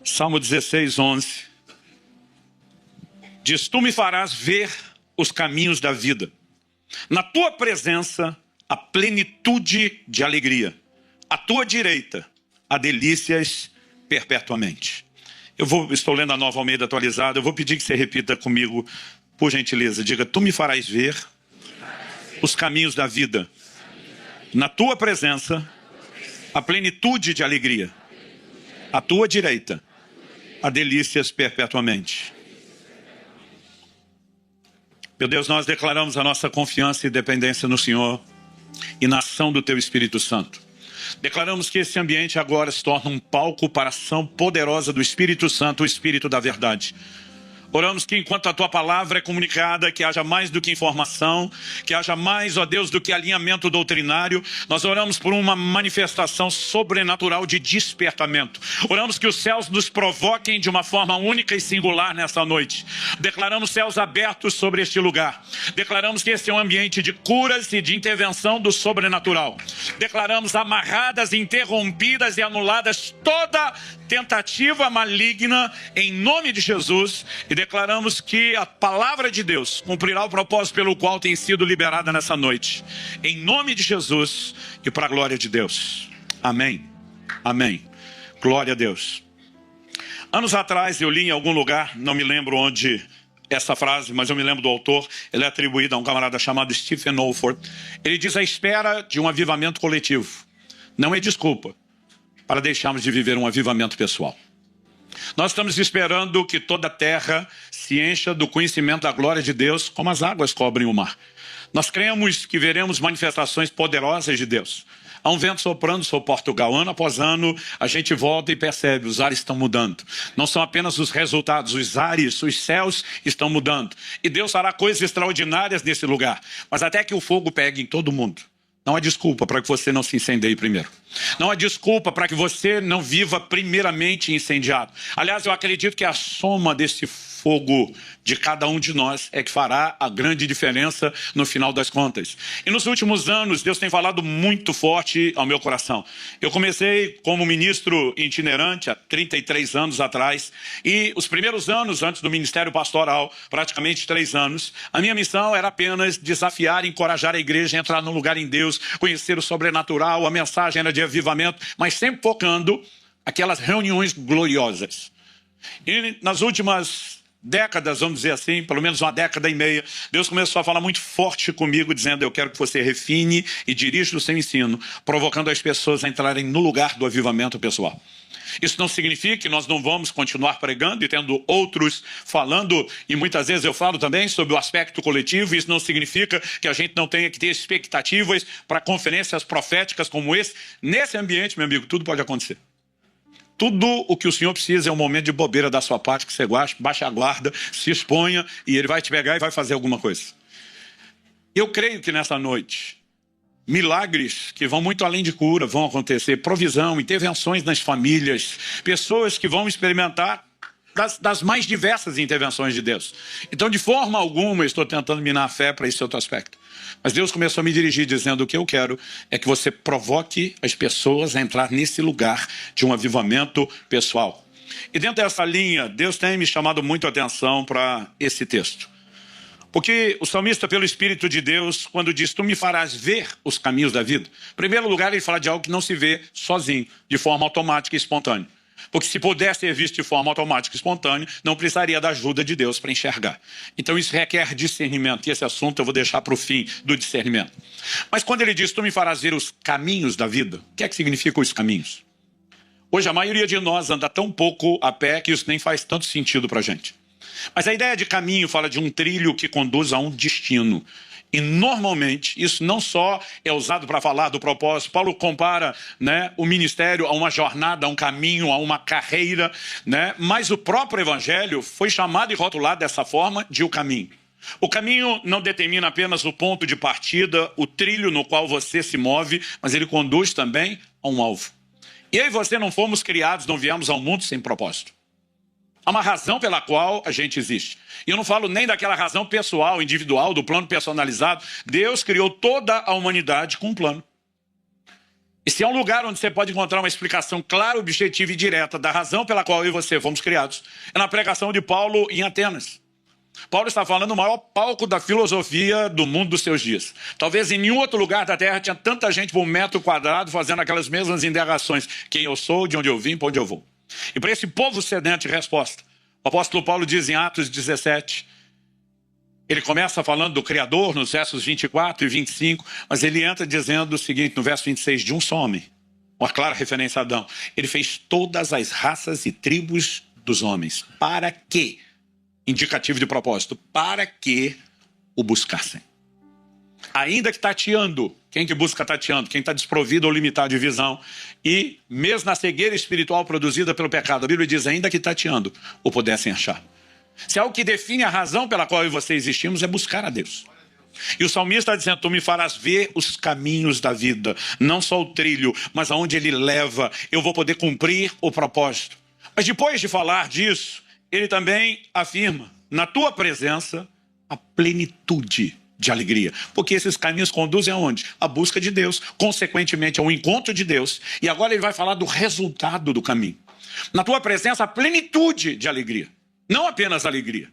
Salmo 16, 11. Diz: tu me farás ver os caminhos da vida. Na tua presença, a plenitude de alegria. À tua direita, há delícias perpetuamente. Estou lendo a Nova Almeida atualizada. Eu vou pedir que você repita comigo, por gentileza. Diga: tu me farás ver os caminhos da vida. Na tua presença, a plenitude de alegria. À tua direita, há delícias perpetuamente. Meu Deus, nós declaramos a nossa confiança e dependência no Senhor e na ação do Teu Espírito Santo. Declaramos que esse ambiente agora se torna um palco para a ação poderosa do Espírito Santo, o Espírito da verdade. Oramos que enquanto a Tua palavra é comunicada, que haja mais do que informação, que haja mais, ó Deus, do que alinhamento doutrinário. Nós oramos por uma manifestação sobrenatural de despertamento. Oramos que os céus nos provoquem de uma forma única e singular nessa noite. Declaramos céus abertos sobre este lugar. Declaramos que esse é um ambiente de curas e de intervenção do sobrenatural. Declaramos amarradas, interrompidas e anuladas toda tentativa maligna em nome de Jesus. E declaramos que a palavra de Deus cumprirá o propósito pelo qual tem sido liberada nessa noite. Em nome de Jesus e para a glória de Deus. Amém. Amém. Glória a Deus. Anos atrás eu li em algum lugar, não me lembro onde essa frase, mas eu me lembro do autor. Ele é atribuído a um camarada chamado Stephen Olford. Ele diz: a espera de um avivamento coletivo não é desculpa para deixarmos de viver um avivamento pessoal. Nós estamos esperando que toda a terra se encha do conhecimento da glória de Deus, como as águas cobrem o mar. Nós cremos que veremos manifestações poderosas de Deus. Há um vento soprando sobre Portugal. Ano após ano, a gente volta e percebe, os ares estão mudando. Não são apenas os resultados, os ares, os céus estão mudando. E Deus fará coisas extraordinárias nesse lugar. Mas até que o fogo pegue em todo mundo, não há desculpa para que você não se incendeie primeiro. Não há desculpa para que você não viva primeiramente incendiado. Aliás, eu acredito que a soma desse fogo de cada um de nós é que fará a grande diferença no final das contas. E nos últimos anos, Deus tem falado muito forte ao meu coração. Eu comecei como ministro itinerante há 33 anos atrás. E os primeiros anos, antes do ministério pastoral, praticamente 3 anos, a minha missão era apenas desafiar e encorajar a igreja a entrar num lugar em Deus, conhecer o sobrenatural. A mensagem era de avivamento, mas sempre focando aquelas reuniões gloriosas. E nas últimas décadas, vamos dizer assim, pelo menos uma década e meia, Deus começou a falar muito forte comigo, dizendo: eu quero que você refine e dirija o seu ensino, provocando as pessoas a entrarem no lugar do avivamento pessoal. Isso não significa que nós não vamos continuar pregando e tendo outros falando, e muitas vezes eu falo também sobre o aspecto coletivo. Isso não significa que a gente não tenha que ter expectativas para conferências proféticas como esse. Nesse ambiente, meu amigo, tudo pode acontecer. Tudo o que o Senhor precisa é um momento de bobeira da sua parte, que você baixe a guarda, se exponha, e Ele vai te pegar e vai fazer alguma coisa. Eu creio que nessa noite, milagres que vão muito além de cura vão acontecer, provisão, intervenções nas famílias, pessoas que vão experimentar das mais diversas intervenções de Deus. Então, de forma alguma, eu estou tentando minar a fé para esse outro aspecto. Mas Deus começou a me dirigir dizendo: o que eu quero é que você provoque as pessoas a entrar nesse lugar de um avivamento pessoal. E dentro dessa linha, Deus tem me chamado muito a atenção para esse texto. Porque o salmista, pelo Espírito de Deus, quando diz: tu me farás ver os caminhos da vida, em primeiro lugar ele fala de algo que não se vê sozinho, de forma automática e espontânea. Porque se pudesse ser visto de forma automática e espontânea, não precisaria da ajuda de Deus para enxergar. Então isso requer discernimento, e esse assunto eu vou deixar para o fim do discernimento. Mas quando ele diz: tu me farás ver os caminhos da vida, o que é que significa os caminhos? Hoje a maioria de nós anda tão pouco a pé que isso nem faz tanto sentido para a gente. Mas a ideia de caminho fala de um trilho que conduz a um destino. E normalmente isso não só é usado para falar do propósito. Paulo compara, o ministério a uma jornada, a um caminho, a uma carreira, mas o próprio evangelho foi chamado e rotulado dessa forma de o caminho. O caminho não determina apenas o ponto de partida, o trilho no qual você se move, mas ele conduz também a um alvo. E eu e você não fomos criados, não viemos ao mundo sem propósito. Há uma razão pela qual a gente existe. E eu não falo nem daquela razão pessoal, individual, do plano personalizado. Deus criou toda a humanidade com um plano. E se é um lugar onde você pode encontrar uma explicação clara, objetiva e direta da razão pela qual eu e você fomos criados, é na pregação de Paulo em Atenas. Paulo está falando no maior palco da filosofia do mundo dos seus dias. Talvez em nenhum outro lugar da Terra tinha tanta gente por 1 m² fazendo aquelas mesmas indagações. Quem eu sou, de onde eu vim, para onde eu vou. E para esse povo sedento de resposta, o apóstolo Paulo diz em Atos 17, ele começa falando do Criador nos versos 24 e 25, mas ele entra dizendo o seguinte, no verso 26, de um só homem. Uma clara referência a Adão. Ele fez todas as raças e tribos dos homens. Para quê? Indicativo de propósito. Para que o buscassem. Ainda que tateando. Quem que busca tateando? Quem está desprovido ou limitado de visão. E mesmo na cegueira espiritual produzida pelo pecado, a Bíblia diz, ainda que tateando, o pudessem achar. Se algo que define a razão pela qual eu e você existimos é buscar a Deus. E o salmista está dizendo, tu me farás ver os caminhos da vida, não só o trilho, mas aonde ele leva, eu vou poder cumprir o propósito. Mas depois de falar disso, ele também afirma, na tua presença, a plenitude de alegria. Porque esses caminhos conduzem aonde? A busca de Deus, consequentemente ao encontro de Deus. E agora ele vai falar do resultado do caminho. Na tua presença, a plenitude de alegria. Não apenas alegria,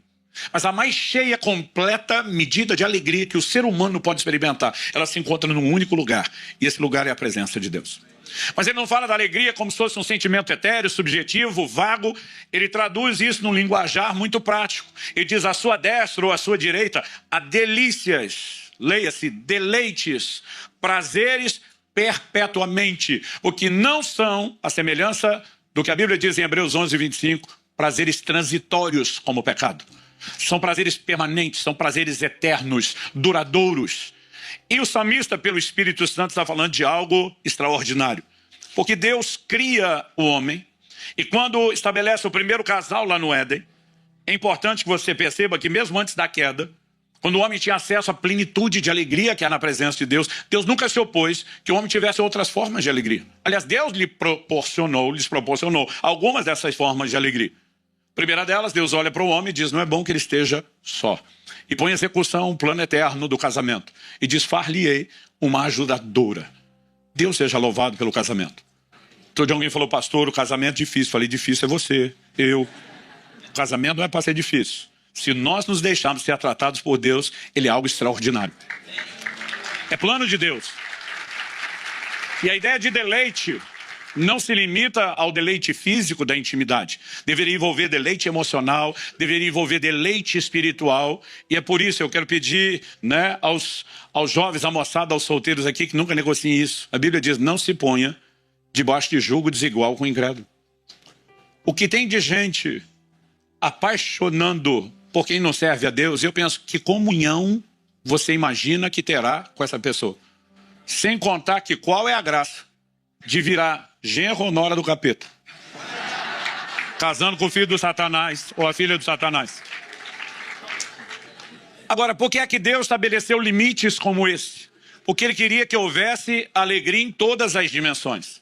mas a mais cheia, completa medida de alegria que o ser humano pode experimentar. Ela se encontra num único lugar, e esse lugar é a presença de Deus. Mas ele não fala da alegria como se fosse um sentimento etéreo, subjetivo, vago. Ele traduz isso num linguajar muito prático. Ele diz, à sua destra ou à sua direita, há delícias, leia-se, deleites, prazeres perpetuamente, o que não são a semelhança do que a Bíblia diz em Hebreus 11, 25, prazeres transitórios como o pecado. São prazeres permanentes, são prazeres eternos, duradouros. E o salmista, pelo Espírito Santo, está falando de algo extraordinário. Porque Deus cria o homem, e quando estabelece o primeiro casal lá no Éden, é importante que você perceba que mesmo antes da queda, quando o homem tinha acesso à plenitude de alegria que há na presença de Deus, Deus nunca se opôs que o homem tivesse outras formas de alegria. Aliás, Deus lhes proporcionou algumas dessas formas de alegria. Primeira delas, Deus olha para o homem e diz, não é bom que ele esteja só. E põe em execução um plano eterno do casamento. E diz, far-lhe-ei uma ajudadora. Deus seja louvado pelo casamento. Todo dia alguém falou, pastor, o casamento é difícil. Falei, difícil é você, eu. O casamento não é para ser difícil. Se nós nos deixarmos ser tratados por Deus, ele é algo extraordinário. É plano de Deus. E a ideia de deleite não se limita ao deleite físico da intimidade. Deveria envolver deleite emocional, deveria envolver deleite espiritual. E é por isso que eu quero pedir, né, aos jovens, à moçada, aos solteiros aqui, que nunca negociem isso. A Bíblia diz, não se ponha debaixo de julgo desigual com o incrédulo. O que tem de gente apaixonando por quem não serve a Deus, eu penso, que comunhão você imagina que terá com essa pessoa? Sem contar que qual é a graça de virar genro ou nora do capeta, casando com o filho do Satanás ou a filha do Satanás. Agora, por que é que Deus estabeleceu limites como esse? Porque ele queria que houvesse alegria em todas as dimensões.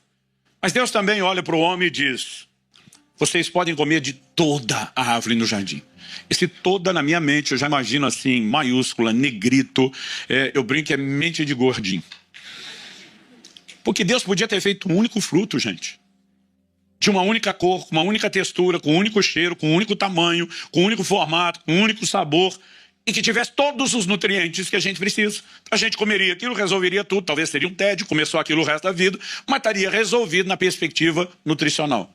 Mas Deus também olha para o homem e diz, vocês podem comer de toda a árvore no jardim. Esse toda na minha mente, eu já imagino assim, maiúscula, negrito, eu brinco, é mente de gordinho. Porque Deus podia ter feito um único fruto, gente. De uma única cor, com uma única textura, com um único cheiro, com um único tamanho, com um único formato, com um único sabor. E que tivesse todos os nutrientes que a gente precisa. A gente comeria aquilo, resolveria tudo. Talvez seria um tédio, comer só aquilo o resto da vida. Mas estaria resolvido na perspectiva nutricional.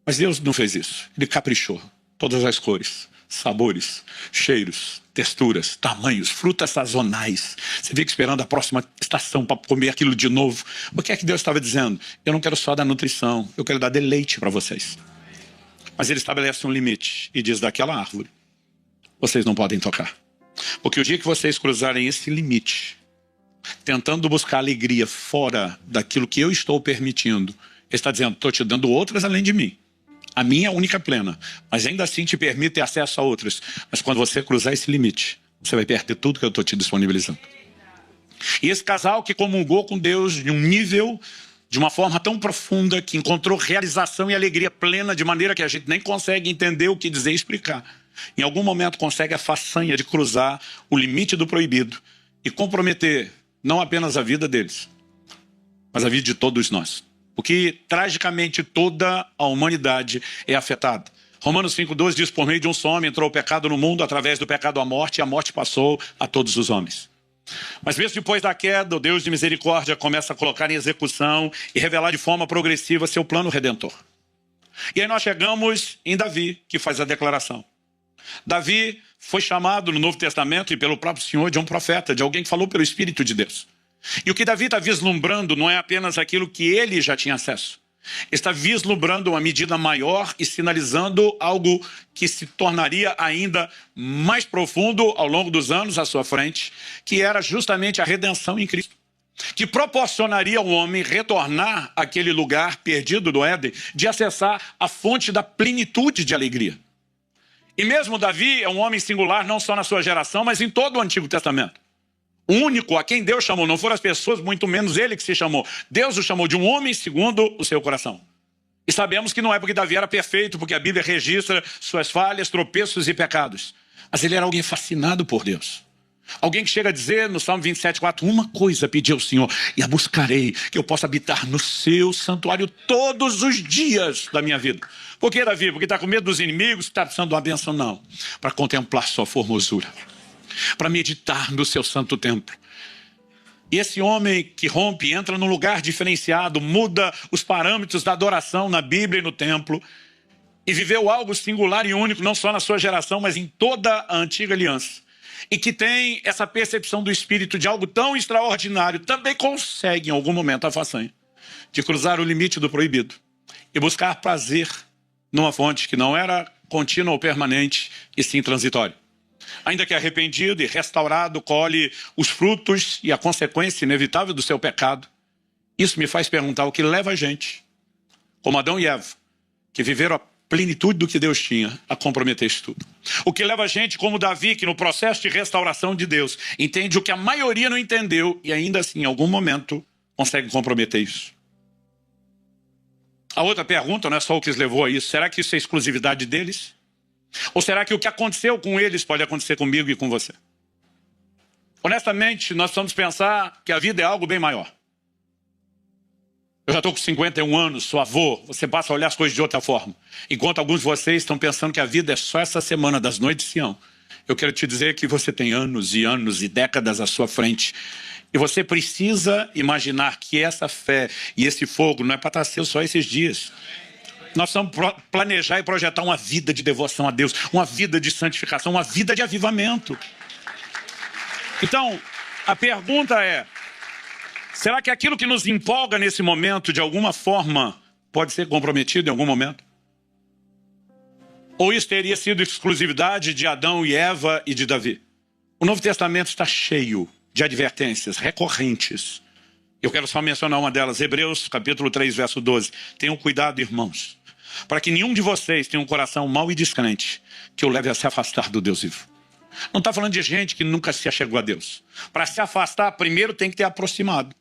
Mas Deus não fez isso. Ele caprichou. Todas as cores, sabores, cheiros, texturas, tamanhos, frutas sazonais. Você fica esperando a próxima estação para comer aquilo de novo. O que é que Deus estava dizendo? Eu não quero só dar nutrição, eu quero dar deleite para vocês. Mas ele estabelece um limite e diz, daquela árvore, vocês não podem tocar. Porque o dia que vocês cruzarem esse limite, tentando buscar alegria fora daquilo que eu estou permitindo, ele está dizendo, estou te dando outras além de mim. A minha é a única plena, mas ainda assim te permite ter acesso a outras. Mas quando você cruzar esse limite, você vai perder tudo que eu estou te disponibilizando. E esse casal que comungou com Deus de um nível, de uma forma tão profunda, que encontrou realização e alegria plena, de maneira que a gente nem consegue entender o que dizer e explicar. Em algum momento consegue a façanha de cruzar o limite do proibido e comprometer não apenas a vida deles, mas a vida de todos nós. Porque, tragicamente, toda a humanidade é afetada. Romanos 5,12 diz, por meio de um só homem entrou o pecado no mundo, através do pecado a morte, e a morte passou a todos os homens. Mas mesmo depois da queda, o Deus de misericórdia começa a colocar em execução e revelar de forma progressiva seu plano redentor. E aí nós chegamos em Davi, que faz a declaração. Davi foi chamado no Novo Testamento e pelo próprio Senhor de um profeta, de alguém que falou pelo Espírito de Deus. E o que Davi está vislumbrando não é apenas aquilo que ele já tinha acesso. Está vislumbrando uma medida maior e sinalizando algo que se tornaria ainda mais profundo ao longo dos anos à sua frente, que era justamente a redenção em Cristo, que proporcionaria ao homem retornar àquele lugar perdido do Éden, de acessar a fonte da plenitude de alegria. E mesmo Davi é um homem singular, não só na sua geração, mas em todo o Antigo Testamento. O único a quem Deus chamou, não foram as pessoas, muito menos ele que se chamou. Deus o chamou de um homem segundo o seu coração. E sabemos que não é porque Davi era perfeito, porque a Bíblia registra suas falhas, tropeços e pecados. Mas ele era alguém fascinado por Deus. Alguém que chega a dizer no Salmo 27,4, uma coisa pedi ao Senhor, e a buscarei, que eu possa habitar no seu santuário todos os dias da minha vida. Por que, Davi? Porque está com medo dos inimigos, está precisando de uma bênção? Não. Para contemplar sua formosura. Para meditar no seu santo templo. E esse homem que rompe, entra num lugar diferenciado, muda os parâmetros da adoração na Bíblia e no templo, e viveu algo singular e único, não só na sua geração, mas em toda a antiga aliança. E que tem essa percepção do Espírito de algo tão extraordinário, também consegue em algum momento a façanha de cruzar o limite do proibido e buscar prazer numa fonte que não era contínua ou permanente, e sim transitória. Ainda que arrependido e restaurado, colhe os frutos e a consequência inevitável do seu pecado. Isso me faz perguntar o que leva a gente, como Adão e Eva, que viveram a plenitude do que Deus tinha, a comprometer isso tudo. O que leva a gente, como Davi, que no processo de restauração de Deus, entende o que a maioria não entendeu e ainda assim, em algum momento, consegue comprometer isso. A outra pergunta não é só o que os levou a isso. Será que isso é exclusividade deles? Ou será que o que aconteceu com eles pode acontecer comigo e com você? Honestamente, nós precisamos pensar que a vida é algo bem maior. Eu já estou com 51 anos, sou avô, você passa a olhar as coisas de outra forma. Enquanto alguns de vocês estão pensando que a vida é só essa semana das noites de Sião, eu quero te dizer que você tem anos e anos e décadas à sua frente. E você precisa imaginar que essa fé e esse fogo não é para estar seu só esses dias. Nós precisamos planejar e projetar uma vida de devoção a Deus, uma vida de santificação, uma vida de avivamento. Então, a pergunta é, será que aquilo que nos empolga nesse momento, de alguma forma, pode ser comprometido em algum momento? Ou isso teria sido exclusividade de Adão e Eva e de Davi? O Novo Testamento está cheio de advertências recorrentes. Eu quero só mencionar uma delas, Hebreus capítulo 3, verso 12. Tenham cuidado, irmãos, para que nenhum de vocês tenha um coração mau e descrente, que o leve a se afastar do Deus vivo. Não está falando de gente que nunca se achegou a Deus. Para se afastar, primeiro tem que ter aproximado.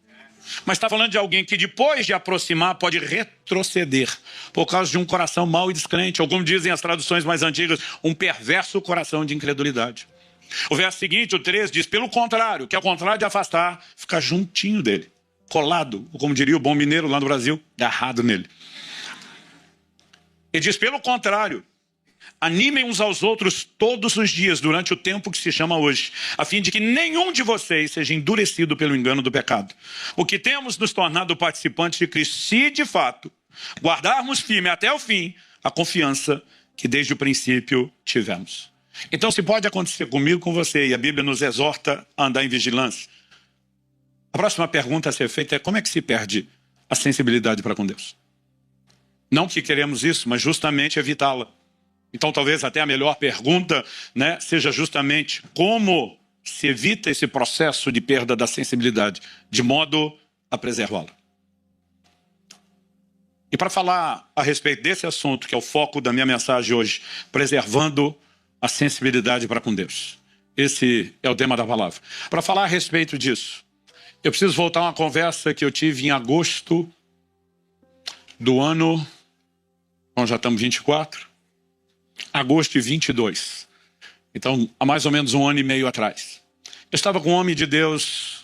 Mas está falando de alguém que depois de aproximar pode retroceder por causa de um coração mau e descrente, ou como dizem as traduções mais antigas, um perverso coração de incredulidade. O verso seguinte, o 13, diz, pelo contrário, que ao contrário de afastar, ficar juntinho dele, colado, ou como diria o bom mineiro lá no Brasil, agarrado nele. Ele diz, pelo contrário, animem uns aos outros todos os dias durante o tempo que se chama hoje, a fim de que nenhum de vocês seja endurecido pelo engano do pecado. O que temos nos tornado participantes de Cristo, se de fato guardarmos firme até o fim a confiança que desde o princípio tivemos. Então, se pode acontecer comigo, com você, e a Bíblia nos exorta a andar em vigilância, a próxima pergunta a ser feita é como é que se perde a sensibilidade para com Deus? Não que queremos isso, mas justamente evitá-la. Então talvez até a melhor pergunta, né, seja justamente como se evita esse processo de perda da sensibilidade, de modo a preservá-la. E para falar a respeito desse assunto, que é o foco da minha mensagem hoje, preservando a sensibilidade para com Deus. Esse é o tema da palavra. Para falar a respeito disso, eu preciso voltar a uma conversa que eu tive em agosto do ano, bom, já estamos 24, agosto de 22. Então, há mais ou menos um ano e meio atrás. Eu estava com um homem de Deus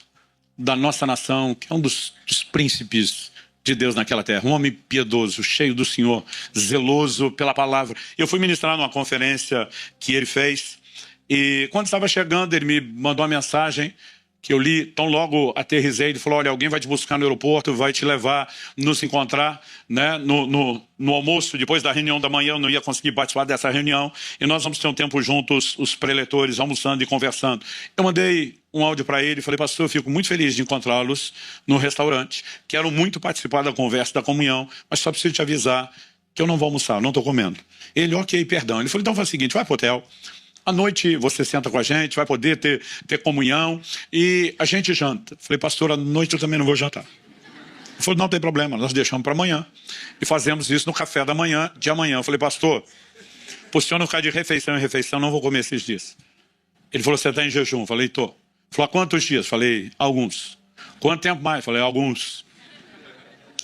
da nossa nação, que é um dos príncipes de Deus naquela terra, um homem piedoso, cheio do Senhor, zeloso pela palavra. Eu fui ministrar numa conferência que ele fez, e quando estava chegando, ele me mandou uma mensagem que eu li, tão logo aterrisei, ele falou, olha, alguém vai te buscar no aeroporto, vai te levar, nos encontrar, né, no almoço, depois da reunião da manhã, eu não ia conseguir participar dessa reunião, e nós vamos ter um tempo juntos, os preletores, almoçando e conversando. Eu mandei um áudio para ele, falei, pastor, eu fico muito feliz de encontrá-los no restaurante, quero muito participar da conversa, da comunhão, mas só preciso te avisar que eu não vou almoçar, não estou comendo. Ele, ok, perdão. Ele falou, então faz o seguinte, vai pro hotel, à noite você senta com a gente, vai poder ter comunhão e a gente janta. Falei, pastor, à noite eu também não vou jantar. Ele falou, não tem problema, nós deixamos para amanhã e fazemos isso no café da manhã de amanhã. Eu falei, pastor, para o senhor não ficar de refeição em refeição, não vou comer esses dias. Ele falou, você está em jejum? Eu falei, tô. Ele falou, há quantos dias? Eu falei, alguns. Quanto tempo mais? Eu falei, alguns.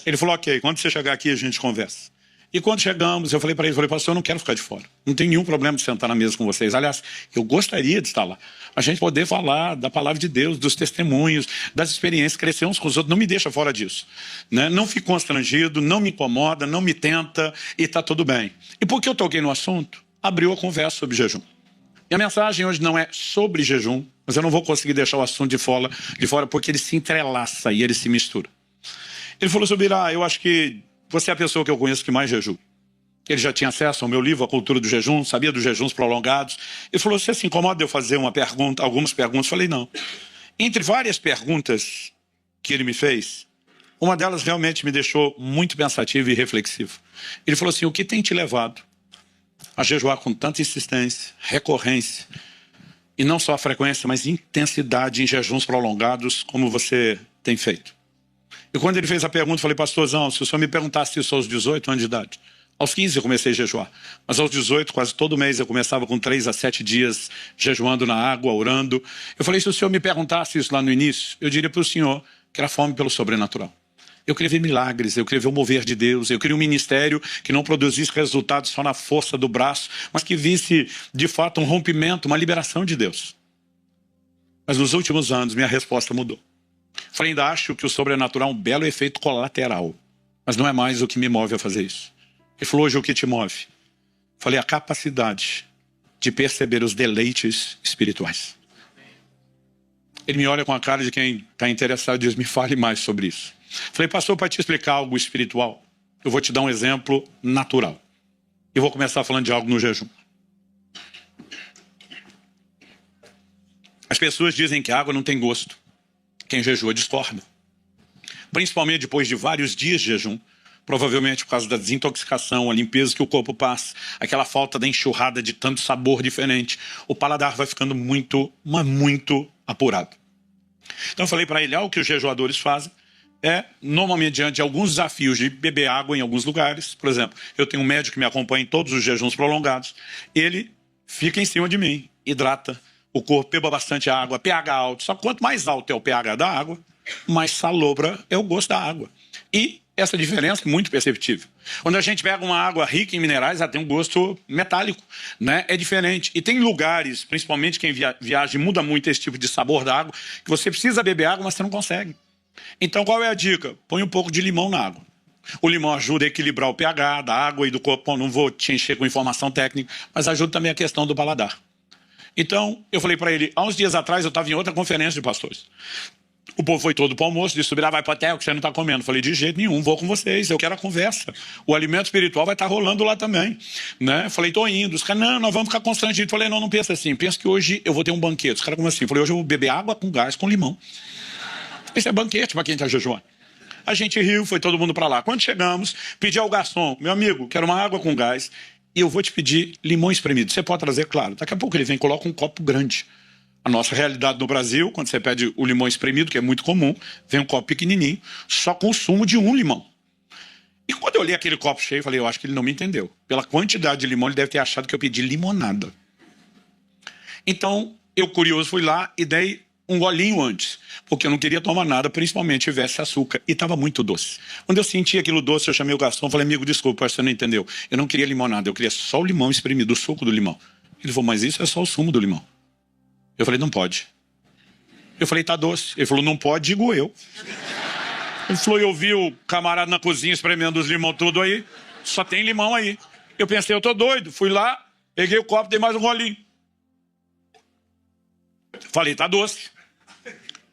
Ele falou, ok, quando você chegar aqui a gente conversa. E quando chegamos, eu falei para ele, pastor, eu não quero ficar de fora. Não tem nenhum problema de sentar na mesa com vocês. Aliás, eu gostaria de estar lá. A gente poder falar da palavra de Deus, dos testemunhos, das experiências, crescer uns com os outros. Não me deixa fora disso. Né? Não fico constrangido, não me incomoda, não me tenta e está tudo bem. E porque eu toquei no assunto, abriu a conversa sobre jejum. E a mensagem hoje não é sobre jejum, mas eu não vou conseguir deixar o assunto de fora porque ele se entrelaça e ele se mistura. Ele falou sobre, eu acho que você é a pessoa que eu conheço que mais jejum. Ele já tinha acesso ao meu livro, A Cultura do Jejum, sabia dos jejuns prolongados. Ele falou, você se incomoda de eu fazer algumas perguntas? Eu falei, não. Entre várias perguntas que ele me fez, uma delas realmente me deixou muito pensativo e reflexivo. Ele falou assim, o que tem te levado a jejuar com tanta insistência, recorrência, e não só a frequência, mas intensidade em jejuns prolongados como você tem feito? E quando ele fez a pergunta, eu falei, pastorzão, se o senhor me perguntasse isso aos 18 anos de idade, aos 15 eu comecei a jejuar, mas aos 18, quase todo mês, eu começava com 3 a 7 dias jejuando na água, orando. Eu falei, se o senhor me perguntasse isso lá no início, eu diria para o senhor que era fome pelo sobrenatural. Eu queria ver milagres, eu queria ver o mover de Deus, eu queria um ministério que não produzisse resultados só na força do braço, mas que visse, de fato, um rompimento, uma liberação de Deus. Mas nos últimos anos, minha resposta mudou. Falei, ainda acho que o sobrenatural é um belo efeito colateral, mas não é mais o que me move a fazer isso. Ele falou, hoje o que te move? Falei, a capacidade de perceber os deleites espirituais. Ele me olha com a cara de quem está interessado e diz, me fale mais sobre isso. Falei, pastor, para te explicar algo espiritual, eu vou te dar um exemplo natural. Eu vou começar falando de algo no jejum. As pessoas dizem que a água não tem gosto. Quem jejua discorda. Principalmente depois de vários dias de jejum, provavelmente por causa da desintoxicação, a limpeza que o corpo passa, aquela falta da enxurrada de tanto sabor diferente, o paladar vai ficando muito, mas muito apurado. Então eu falei para ele, o que os jejuadores fazem é, normalmente diante de alguns desafios de beber água em alguns lugares, por exemplo, eu tenho um médico que me acompanha em todos os jejuns prolongados, ele fica em cima de mim, hidrata o corpo, beba bastante água, pH alto. Só que quanto mais alto é o pH da água, mais salobra é o gosto da água. E essa diferença é muito perceptível. Quando a gente pega uma água rica em minerais, ela tem um gosto metálico, né? É diferente. E tem lugares, principalmente quem viaja e muda muito esse tipo de sabor da água, que você precisa beber água, mas você não consegue. Então qual é a dica? Põe um pouco de limão na água. O limão ajuda a equilibrar o pH da água e do corpo. Bom, não vou te encher com informação técnica, mas ajuda também a questão do paladar. Então, eu falei para ele, há uns dias atrás eu estava em outra conferência de pastores. O povo foi todo para o almoço, disse, subirá, vai para o hotel, que você não está comendo. Eu falei, de jeito nenhum, vou com vocês, eu quero a conversa. O alimento espiritual vai estar rolando lá também. Né? Eu falei, estou indo. Os caras, não, nós vamos ficar constrangidos. Eu falei, não pensa assim, pensa que hoje eu vou ter um banquete. Os caras, como assim? Eu falei, hoje eu vou beber água com gás, com limão. Esse é banquete para quem está jejuando. A gente riu, foi todo mundo para lá. Quando chegamos, pedi ao garçom, meu amigo, quero uma água com gás. E eu vou te pedir limão espremido. Você pode trazer? Claro. Daqui a pouco ele vem e coloca um copo grande. A nossa realidade no Brasil, quando você pede o limão espremido, que é muito comum, vem um copo pequenininho, só com o sumo de um limão. E quando eu olhei aquele copo cheio, eu falei, eu acho que ele não me entendeu. Pela quantidade de limão, ele deve ter achado que eu pedi limonada. Então, eu curioso fui lá e dei um golinho antes, porque eu não queria tomar nada, principalmente se tivesse açúcar, e estava muito doce. Quando eu senti aquilo doce, eu chamei o garçom e falei, amigo, desculpa, você não entendeu. Eu não queria limonada, eu queria só o limão espremido, o suco do limão. Ele falou, mas isso é só o sumo do limão. Eu falei, não pode. Eu falei, tá doce. Ele falou, não pode, digo eu. Ele falou, eu vi o camarada na cozinha espremendo os limão tudo aí. Só tem limão aí. Eu pensei, eu tô doido. Fui lá, peguei o copo, dei mais um golinho. Falei, tá doce.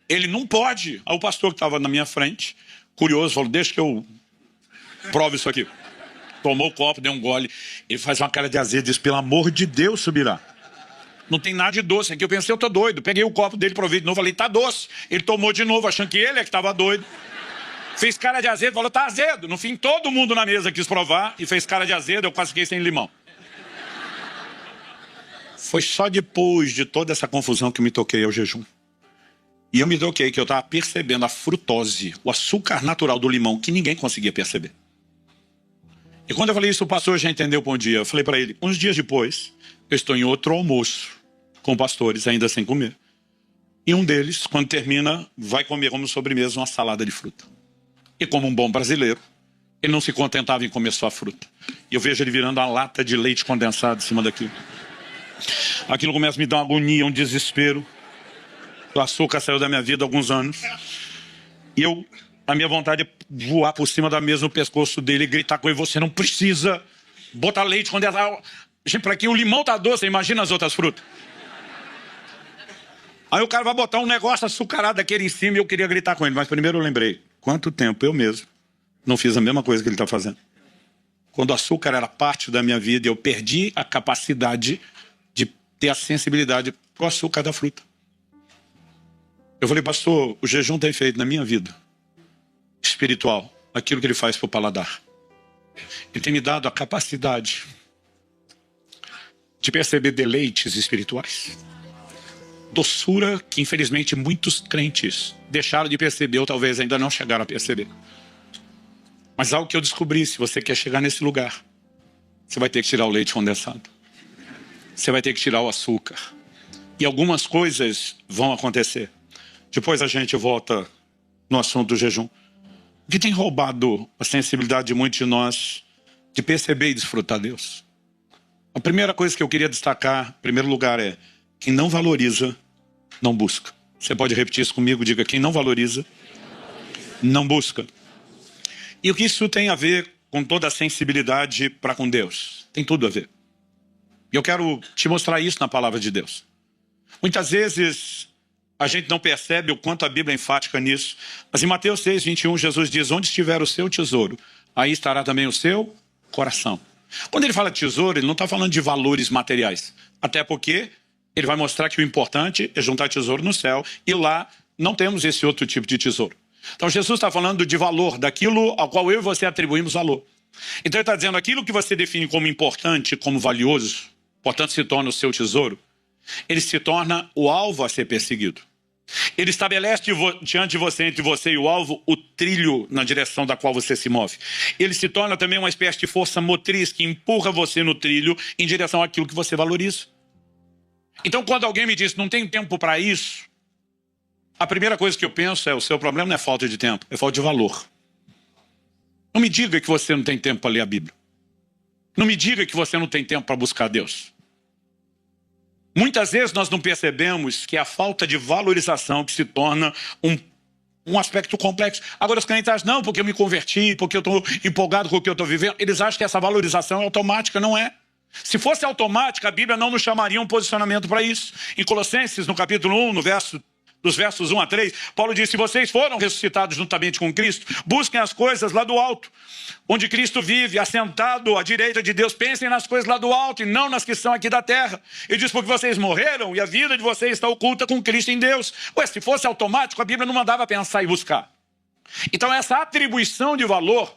Ele não pode. Aí o pastor que estava na minha frente, curioso, falou, deixa que eu provo isso aqui. Tomou o copo, deu um gole. Ele faz uma cara de azedo e diz, pelo amor de Deus, Subirá. Não tem nada de doce aqui. Eu pensei, eu tô doido. Peguei o copo dele, provei de novo, falei, tá doce. Ele tomou de novo, achando que ele é que estava doido. Fez cara de azedo, falou, tá azedo. No fim, todo mundo na mesa quis provar e fez cara de azedo, eu quase fiquei sem limão. Foi só depois de toda essa confusão que eu me toquei ao jejum. E eu me toquei que eu estava percebendo a frutose, o açúcar natural do limão, que ninguém conseguia perceber. E quando eu falei isso, o pastor já entendeu por um dia. Eu falei para ele, uns dias depois, eu estou em outro almoço com pastores, ainda sem comer. E um deles, quando termina, vai comer como sobremesa uma salada de fruta. E como um bom brasileiro, ele não se contentava em comer só a fruta. E eu vejo ele virando uma lata de leite condensado em cima daquilo. Aquilo começa a me dar uma agonia, um desespero. O açúcar saiu da minha vida há alguns anos. E a minha vontade é voar por cima da mesa no pescoço dele e gritar com ele, você não precisa botar leite condensado. Gente, para quem o limão tá doce, imagina as outras frutas. Aí o cara vai botar um negócio açucarado daquele em cima e eu queria gritar com ele. Mas primeiro eu lembrei, quanto tempo eu mesmo não fiz a mesma coisa que ele está fazendo. Quando o açúcar era parte da minha vida, eu perdi a capacidade de ter a sensibilidade para o açúcar da fruta. Eu falei, pastor, o jejum tem feito na minha vida espiritual aquilo que ele faz para o paladar. Ele tem me dado a capacidade de perceber deleites espirituais. Doçura que, infelizmente, muitos crentes deixaram de perceber ou talvez ainda não chegaram a perceber. Mas algo que eu descobri, se você quer chegar nesse lugar, você vai ter que tirar o leite condensado. Você vai ter que tirar o açúcar. E algumas coisas vão acontecer. Depois a gente volta no assunto do jejum. O que tem roubado a sensibilidade de muitos de nós de perceber e desfrutar Deus? A primeira coisa que eu queria destacar, em primeiro lugar, é quem não valoriza, não busca. Você pode repetir isso comigo? Diga, quem não valoriza, não busca. E o que isso tem a ver com toda a sensibilidade para com Deus? Tem tudo a ver. E eu quero te mostrar isso na palavra de Deus. Muitas vezes a gente não percebe o quanto a Bíblia é enfática nisso. Mas em Mateus 6, 21, Jesus diz, onde estiver o seu tesouro, aí estará também o seu coração. Quando ele fala tesouro, ele não está falando de valores materiais. Até porque ele vai mostrar que o importante é juntar tesouro no céu. E lá não temos esse outro tipo de tesouro. Então Jesus está falando de valor, daquilo ao qual eu e você atribuímos valor. Então ele está dizendo, aquilo que você define como importante, como valioso, portanto se torna o seu tesouro, ele se torna o alvo a ser perseguido. Ele estabelece diante de você, entre você e o alvo, o trilho na direção da qual você se move. Ele se torna também uma espécie de força motriz que empurra você no trilho em direção àquilo que você valoriza. Então quando alguém me diz, não tenho tempo para isso, a primeira coisa que eu penso é, o seu problema não é falta de tempo, é falta de valor. Não me diga que você não tem tempo para ler a Bíblia. Não me diga que você não tem tempo para buscar Deus. Muitas vezes nós não percebemos que é a falta de valorização que se torna um aspecto complexo. Agora os crentes acham, não, porque eu me converti, porque eu estou empolgado com o que eu estou vivendo. Eles acham que essa valorização é automática, não é. Se fosse automática, a Bíblia não nos chamaria um posicionamento para isso. Em Colossenses, no capítulo 1, dos versos 1 a 3, Paulo diz, se vocês foram ressuscitados juntamente com Cristo, busquem as coisas lá do alto, onde Cristo vive, assentado à direita de Deus. Pensem nas coisas lá do alto e não nas que são aqui da terra. Ele diz, porque vocês morreram e a vida de vocês está oculta com Cristo em Deus. Ué, se fosse automático, a Bíblia não mandava pensar e buscar. Então essa atribuição de valor,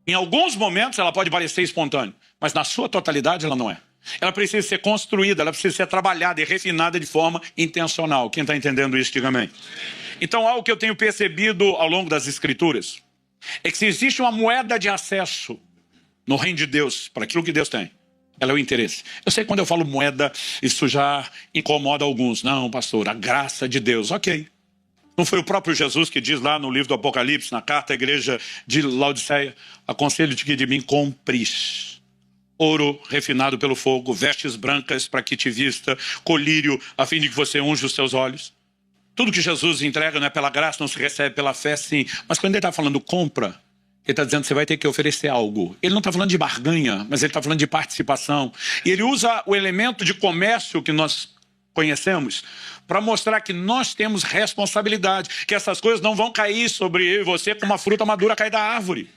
em alguns momentos ela pode parecer espontânea, mas na sua totalidade ela não é. Ela precisa ser construída, ela precisa ser trabalhada e refinada de forma intencional. Quem está entendendo isso, diga amém. Então, algo que eu tenho percebido ao longo das Escrituras é que se existe uma moeda de acesso no reino de Deus, para aquilo que Deus tem, ela é o interesse. Eu sei que quando eu falo moeda, isso já incomoda alguns. Não, pastor, a graça de Deus, ok. Não foi o próprio Jesus que diz lá no livro do Apocalipse, na carta à igreja de Laodiceia, aconselho-te que de mim compris ouro refinado pelo fogo, vestes brancas para que te vista, colírio a fim de que você unja os seus olhos. Tudo que Jesus entrega não é pela graça, não se recebe pela fé, sim. Mas quando ele está falando compra, ele está dizendo que você vai ter que oferecer algo. Ele não está falando de barganha, mas ele está falando de participação. E ele usa o elemento de comércio que nós conhecemos para mostrar que nós temos responsabilidade, que essas coisas não vão cair sobre eu e você como uma fruta madura cai da árvore.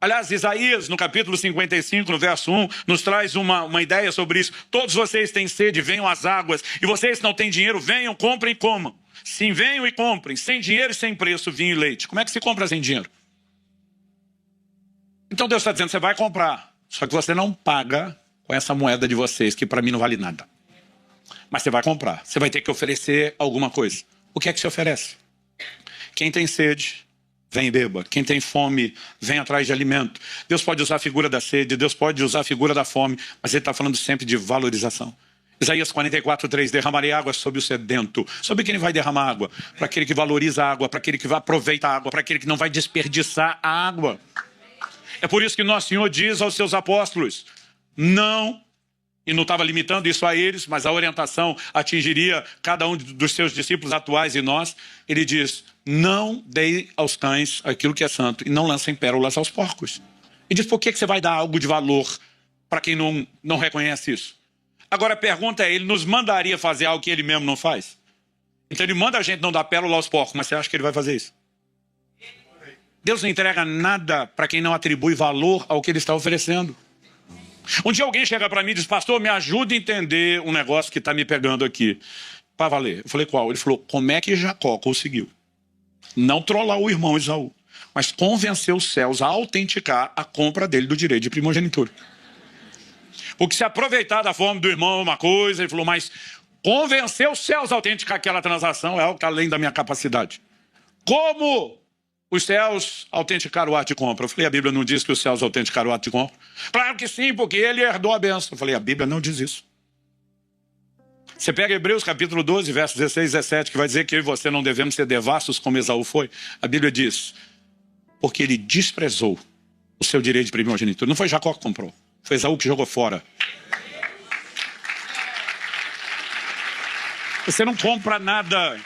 Aliás, Isaías, no capítulo 55, no verso 1, nos traz uma ideia sobre isso. Todos vocês têm sede, venham às águas. E vocês que não têm dinheiro, venham, comprem e comam. Sim, venham e comprem, sem dinheiro e sem preço, vinho e leite. Como é que se compra sem dinheiro? Então Deus está dizendo, você vai comprar. Só que você não paga com essa moeda de vocês, que para mim não vale nada. Mas você vai comprar. Você vai ter que oferecer alguma coisa. O que é que se oferece? Quem tem sede, vem e beba. Quem tem fome, vem atrás de alimento. Deus pode usar a figura da sede, Deus pode usar a figura da fome, mas ele está falando sempre de valorização. Isaías 44:3, derramarei água sobre o sedento. Sobre quem vai derramar água? Para aquele que valoriza a água, para aquele que vai aproveitar a água, para aquele que não vai desperdiçar a água. É por isso que nosso Senhor diz aos seus apóstolos, não, e não estava limitando isso a eles, mas a orientação atingiria cada um dos seus discípulos atuais e nós. Ele diz, não dei aos cães aquilo que é santo e não lancem pérolas aos porcos. E diz, por que você vai dar algo de valor para quem não reconhece isso? Agora a pergunta é, ele nos mandaria fazer algo que ele mesmo não faz? Então ele manda a gente não dar pérola aos porcos, mas você acha que ele vai fazer isso? Deus não entrega nada para quem não atribui valor ao que ele está oferecendo. Um dia alguém chega para mim e diz, pastor, me ajuda a entender um negócio que está me pegando aqui. Para valer. Eu falei, qual? Ele falou, como é que Jacó conseguiu não trollar o irmão Esaú, mas convencer os céus a autenticar a compra dele do direito de primogenitura? Porque se aproveitar da fome do irmão é uma coisa, ele falou, mas convencer os céus a autenticar aquela transação é algo que está além da minha capacidade. Como os céus autenticaram o ato de compra? Eu falei, a Bíblia não diz que os céus autenticaram o ato de compra? Claro que sim, porque ele herdou a bênção. Eu falei, a Bíblia não diz isso. Você pega Hebreus capítulo 12, versos 16 e 17, que vai dizer que eu e você não devemos ser devassos como Esaú foi. A Bíblia diz, porque ele desprezou o seu direito de primogenitura. Não foi Jacó que comprou, foi Esaú que jogou fora. Você não compra nada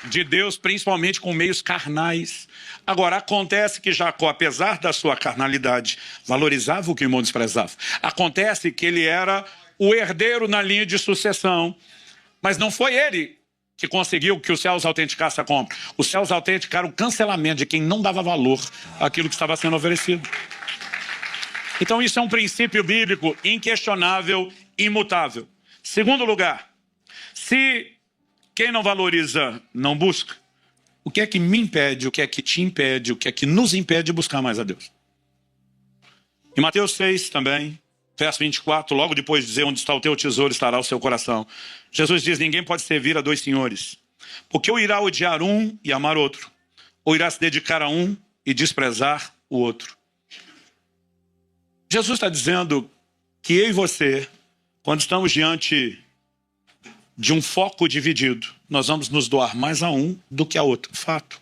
de Deus, principalmente com meios carnais. Agora, acontece que Jacó, apesar da sua carnalidade, valorizava o que o irmão desprezava. Acontece que ele era o herdeiro na linha de sucessão, mas não foi ele que conseguiu que os céus autenticassem a compra. Os céus autenticaram o cancelamento de quem não dava valor àquilo que estava sendo oferecido. Então isso é um princípio bíblico inquestionável, imutável. Segundo lugar, se quem não valoriza não busca, o que é que me impede, o que é que te impede, o que é que nos impede de buscar mais a Deus? Em Mateus 6 também, verso 24, logo depois de dizer onde está o teu tesouro estará o seu coração. Jesus diz, ninguém pode servir a dois senhores, porque ou irá odiar um e amar outro, ou irá se dedicar a um e desprezar o outro. Jesus está dizendo que eu e você, quando estamos diante de um foco dividido, nós vamos nos doar mais a um do que a outro. Fato.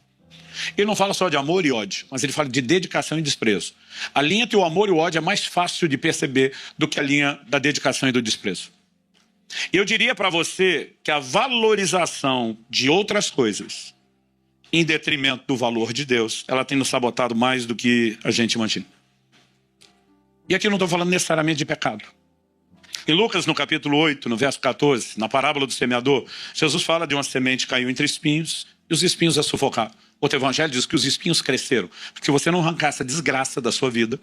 Ele não fala só de amor e ódio, mas ele fala de dedicação e desprezo. A linha entre o amor e o ódio é mais fácil de perceber do que a linha da dedicação e do desprezo. Eu diria para você que a valorização de outras coisas, em detrimento do valor de Deus, ela tem nos sabotado mais do que a gente imagina. E aqui eu não estou falando necessariamente de pecado. Em Lucas, no capítulo 8, no verso 14, na parábola do semeador, Jesus fala de uma semente que caiu entre espinhos e os espinhos a sufocaram. Outro evangelho diz que os espinhos cresceram. Porque se você não arrancar essa desgraça da sua vida,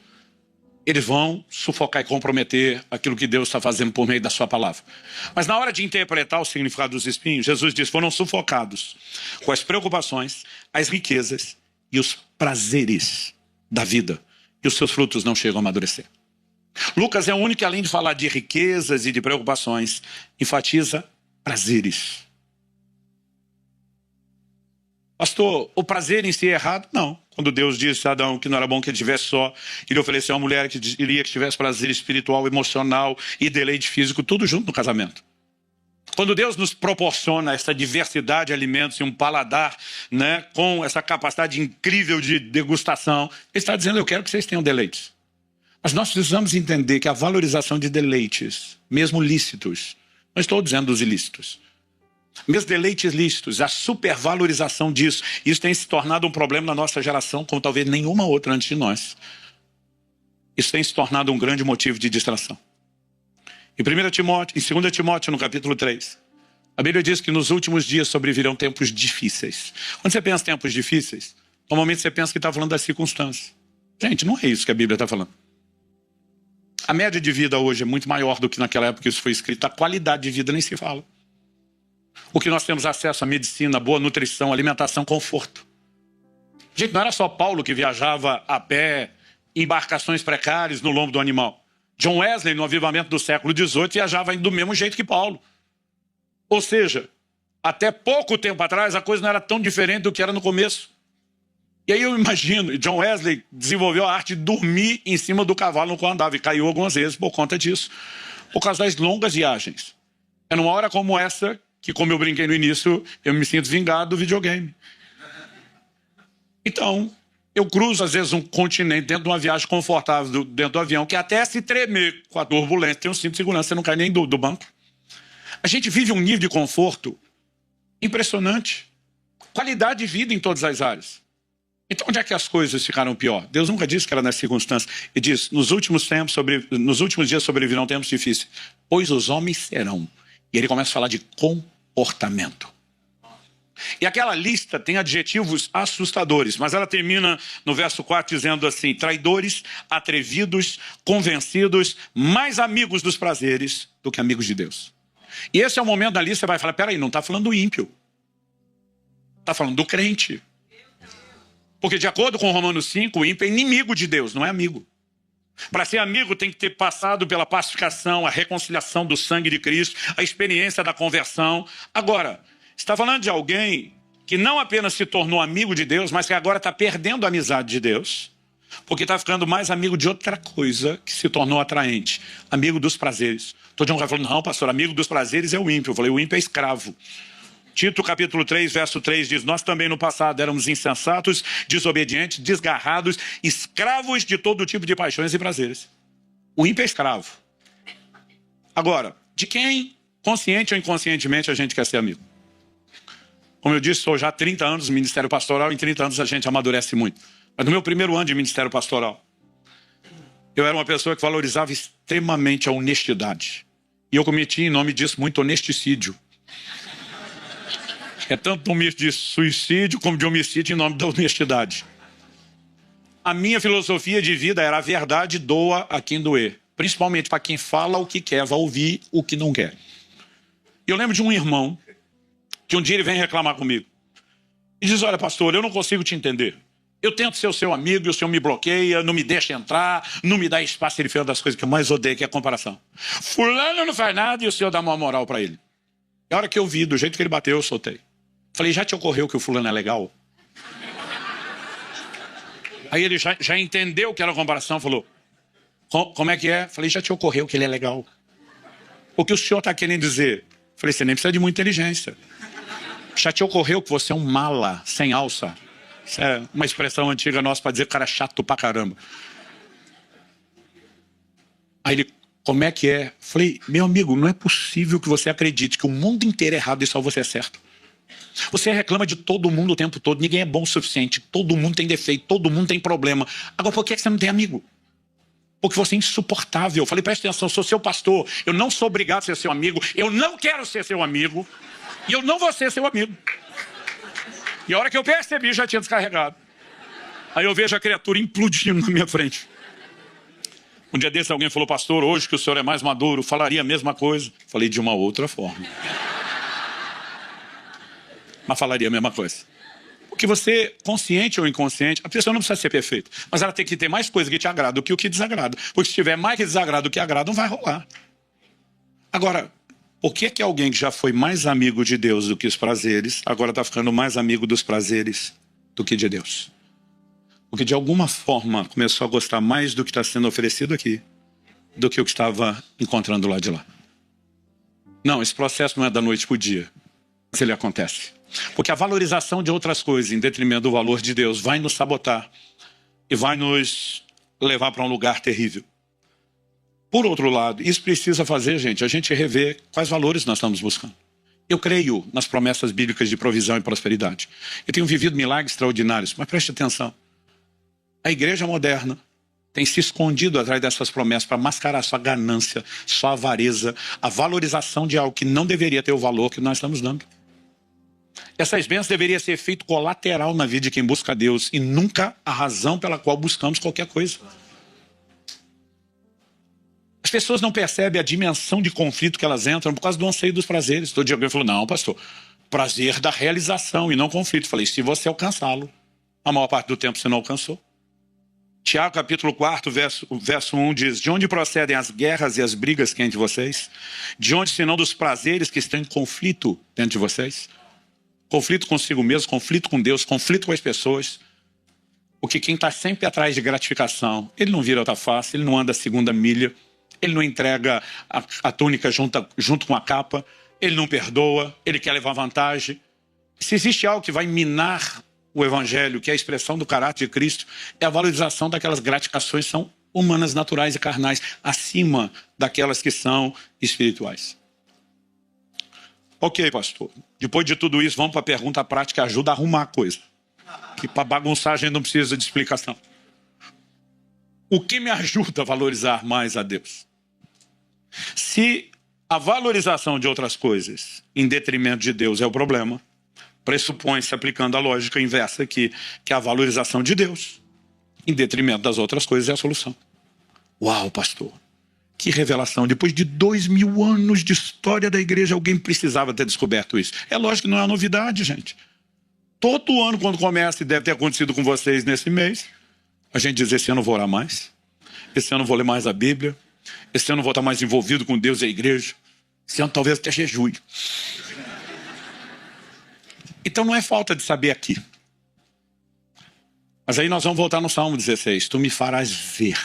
eles vão sufocar e comprometer aquilo que Deus está fazendo por meio da sua palavra. Mas na hora de interpretar o significado dos espinhos, Jesus diz, foram sufocados com as preocupações, as riquezas e os prazeres da vida. E os seus frutos não chegam a amadurecer. Lucas é o único que, além de falar de riquezas e de preocupações, enfatiza prazeres. Pastor, o prazer em si é errado? Não. Quando Deus disse a Adão que não era bom que ele estivesse só, ele ofereceu uma mulher que queria que tivesse prazer espiritual, emocional e deleite físico, tudo junto no casamento. Quando Deus nos proporciona essa diversidade de alimentos e um paladar, né, com essa capacidade incrível de degustação, Ele está dizendo, eu quero que vocês tenham deleites. Mas nós precisamos entender que a valorização de deleites, mesmo lícitos, não estou dizendo dos ilícitos, Meus deleites lícitos, a supervalorização disso. Isso tem se tornado um problema na nossa geração, como talvez nenhuma outra antes de nós. Isso tem se tornado um grande motivo de distração. Em 2 Timóteo, no capítulo 3, a Bíblia diz que nos últimos dias sobrevirão tempos difíceis. Quando você pensa em tempos difíceis, normalmente você pensa que está falando das circunstâncias. Gente, não é isso que a Bíblia está falando. A média de vida hoje é muito maior do que naquela época que isso foi escrito. A qualidade de vida nem se fala. O que nós temos acesso à medicina, boa nutrição, alimentação, conforto. Gente, não era só Paulo que viajava a pé, em embarcações precárias no lombo do animal. John Wesley, no avivamento do século XVIII, viajava do mesmo jeito que Paulo. Ou seja, até pouco tempo atrás, a coisa não era tão diferente do que era no começo. E aí eu imagino, John Wesley desenvolveu a arte de dormir em cima do cavalo no qual andava, e caiu algumas vezes por conta disso. Por causa das longas viagens. É numa hora como essa que, como eu brinquei no início, eu me sinto vingado do videogame. Então, eu cruzo às vezes um continente dentro de uma viagem confortável dentro do avião, que até se tremer com a turbulência, tem um cinto de segurança, você não cai nem do banco. A gente vive um nível de conforto impressionante. Qualidade de vida em todas as áreas. Então, onde é que as coisas ficaram pior? Deus nunca disse que era nas circunstâncias. Ele diz, nos últimos dias sobrevirão tempos difíceis, pois os homens serão. E ele começa a falar de comportamento. E aquela lista tem adjetivos assustadores, mas ela termina no verso 4 dizendo assim, traidores, atrevidos, convencidos, mais amigos dos prazeres do que amigos de Deus. E esse é o momento da lista que você vai falar, peraí, não está falando do ímpio. Está falando do crente. Porque de acordo com Romanos 5, o ímpio é inimigo de Deus, não é amigo. Para ser amigo tem que ter passado pela pacificação, a reconciliação do sangue de Cristo, a experiência da conversão. Agora, está falando de alguém que não apenas se tornou amigo de Deus, mas que agora está perdendo a amizade de Deus, porque está ficando mais amigo de outra coisa que se tornou atraente. Amigo dos prazeres. Todo mundo vai falando, não, pastor, amigo dos prazeres é o ímpio. Eu falei, o ímpio é escravo. Tito capítulo 3, verso 3 diz, nós também no passado éramos insensatos, desobedientes, desgarrados, escravos de todo tipo de paixões e prazeres. O ímpio é escravo. Agora, de quem, consciente ou inconscientemente, a gente quer ser amigo? Como eu disse, sou já há 30 anos no ministério pastoral, em 30 anos a gente amadurece muito. Mas no meu primeiro ano de ministério pastoral, eu era uma pessoa que valorizava extremamente a honestidade. E eu cometi, em nome disso, muito honesticídio. É tanto um de suicídio como de homicídio em nome da honestidade. A minha filosofia de vida era a verdade doa a quem doer. Principalmente para quem fala o que quer, vai ouvir o que não quer. E eu lembro de um irmão que um dia ele vem reclamar comigo. E diz, olha pastor, eu não consigo te entender. Eu tento ser o seu amigo e o senhor me bloqueia, não me deixa entrar, não me dá espaço. Ele fez uma das coisas que eu mais odeio, que é a comparação. Fulano não faz nada e o senhor dá uma moral para ele. E a hora que eu vi, do jeito que ele bateu, eu soltei. Falei, já te ocorreu que o fulano é legal? Aí ele já entendeu que era comparação, falou, como é que é? Falei, já te ocorreu que ele é legal? O que o senhor está querendo dizer? Falei, você nem precisa de muita inteligência. Já te ocorreu que você é um mala sem alça? Isso é uma expressão antiga nossa para dizer que o cara é chato pra caramba. Aí ele, como é que é? Falei, meu amigo, não é possível que você acredite que o mundo inteiro é errado e só você é certo. Você reclama de todo mundo o tempo todo, ninguém é bom o suficiente, todo mundo tem defeito, todo mundo tem problema. Agora, por que você não tem amigo? Porque você é insuportável. Eu falei, presta atenção, eu sou seu pastor, eu não sou obrigado a ser seu amigo, eu não quero ser seu amigo, e eu não vou ser seu amigo. E a hora que eu percebi, já tinha descarregado. Aí eu vejo a criatura implodindo na minha frente. Um dia desse alguém falou, pastor, hoje que o senhor é mais maduro, falaria a mesma coisa. Falei de uma outra forma. Mas falaria a mesma coisa. Porque você, consciente ou inconsciente, a pessoa não precisa ser perfeita, mas ela tem que ter mais coisa que te agrada do que o que desagrada. Porque se tiver mais que desagrada do que agrada, não vai rolar. Agora, por que que alguém que já foi mais amigo de Deus do que os prazeres, agora está ficando mais amigo dos prazeres do que de Deus? Porque de alguma forma começou a gostar mais do que está sendo oferecido aqui do que o que estava encontrando lá de lá. Não, esse processo não é da noite para o dia, mas ele acontece. Porque a valorização de outras coisas em detrimento do valor de Deus vai nos sabotar e vai nos levar para um lugar terrível. Por outro lado, isso precisa fazer, gente, a gente rever quais valores nós estamos buscando. Eu creio nas promessas bíblicas de provisão e prosperidade. Eu tenho vivido milagres extraordinários, mas preste atenção. A igreja moderna tem se escondido atrás dessas promessas para mascarar sua ganância, sua avareza, a valorização de algo que não deveria ter o valor que nós estamos dando. Essas bênçãos deveriam ser efeito colateral na vida de quem busca a Deus e nunca a razão pela qual buscamos qualquer coisa. As pessoas não percebem a dimensão de conflito que elas entram por causa do anseio dos prazeres. Todo dia alguém falou, não, pastor, prazer da realização e não conflito. Falei, se você alcançá-lo, a maior parte do tempo você não alcançou. Tiago capítulo 4, verso 1 diz, de onde procedem as guerras e as brigas que há entre vocês? De onde, senão dos prazeres que estão em conflito dentro de vocês? Conflito consigo mesmo, conflito com Deus, conflito com as pessoas. Porque quem está sempre atrás de gratificação, ele não vira outra face, ele não anda a segunda milha, ele não entrega a túnica junto com a capa, ele não perdoa, ele quer levar vantagem. Se existe algo que vai minar o evangelho, que é a expressão do caráter de Cristo, é a valorização daquelas gratificações que são humanas, naturais e carnais, acima daquelas que são espirituais. Ok, pastor. Depois de tudo isso, vamos para a pergunta prática, ajuda a arrumar a coisa. Que para bagunçar a gente não precisa de explicação. O que me ajuda a valorizar mais a Deus? Se a valorização de outras coisas em detrimento de Deus é o problema, pressupõe-se, aplicando a lógica inversa aqui, que a valorização de Deus em detrimento das outras coisas é a solução. Uau, pastor! Que revelação! Depois de 2000 anos de história da igreja, alguém precisava ter descoberto isso. É lógico que não é uma novidade, gente. Todo ano, quando começa, e deve ter acontecido com vocês nesse mês, a gente diz, esse ano eu vou orar mais, esse ano eu vou ler mais a Bíblia, esse ano eu vou estar mais envolvido com Deus e a igreja, esse ano talvez até jejue. Então não é falta de saber aqui. Mas aí nós vamos voltar no Salmo 16. Tu me farás ver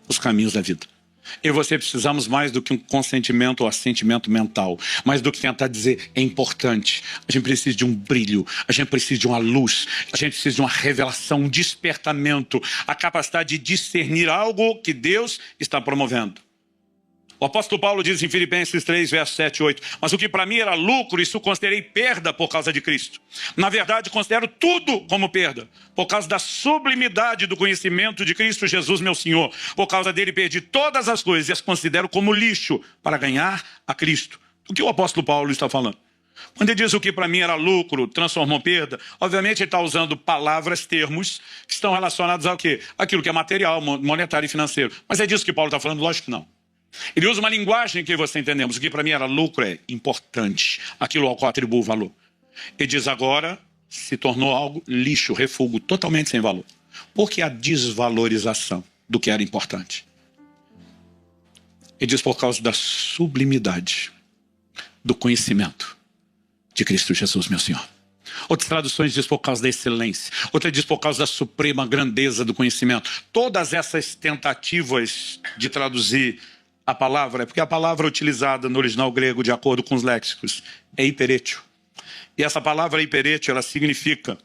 os caminhos da vida. Eu e você precisamos mais do que um consentimento ou assentimento mental, mais do que tentar dizer é importante. A gente precisa de um brilho, a gente precisa de uma luz, a gente precisa de uma revelação, um despertamento, a capacidade de discernir algo que Deus está promovendo. O apóstolo Paulo diz em Filipenses 3, verso 7 e 8, mas o que para mim era lucro, isso considerei perda por causa de Cristo. Na verdade, considero tudo como perda, por causa da sublimidade do conhecimento de Cristo Jesus, meu Senhor. Por causa dele perdi todas as coisas e as considero como lixo para ganhar a Cristo. O que o apóstolo Paulo está falando? Quando ele diz o que para mim era lucro, transformou perda, obviamente ele está usando palavras, termos, que estão relacionados ao quê? Aquilo que é material, monetário e financeiro. Mas é disso que Paulo está falando? Lógico que não. Ele usa uma linguagem que você entendemos. O que para mim era lucro é importante, aquilo ao qual atribuo valor. Ele diz agora, se tornou algo lixo, refúgio, totalmente sem valor. Por que a desvalorização do que era importante? Ele diz por causa da sublimidade do conhecimento de Cristo Jesus, meu Senhor. Outras traduções diz por causa da excelência. Outra diz por causa da suprema grandeza do conhecimento. Todas essas tentativas de traduzir a palavra, é porque a palavra utilizada no original grego, de acordo com os léxicos, é hiperétio. E essa palavra hiperétio, ela significa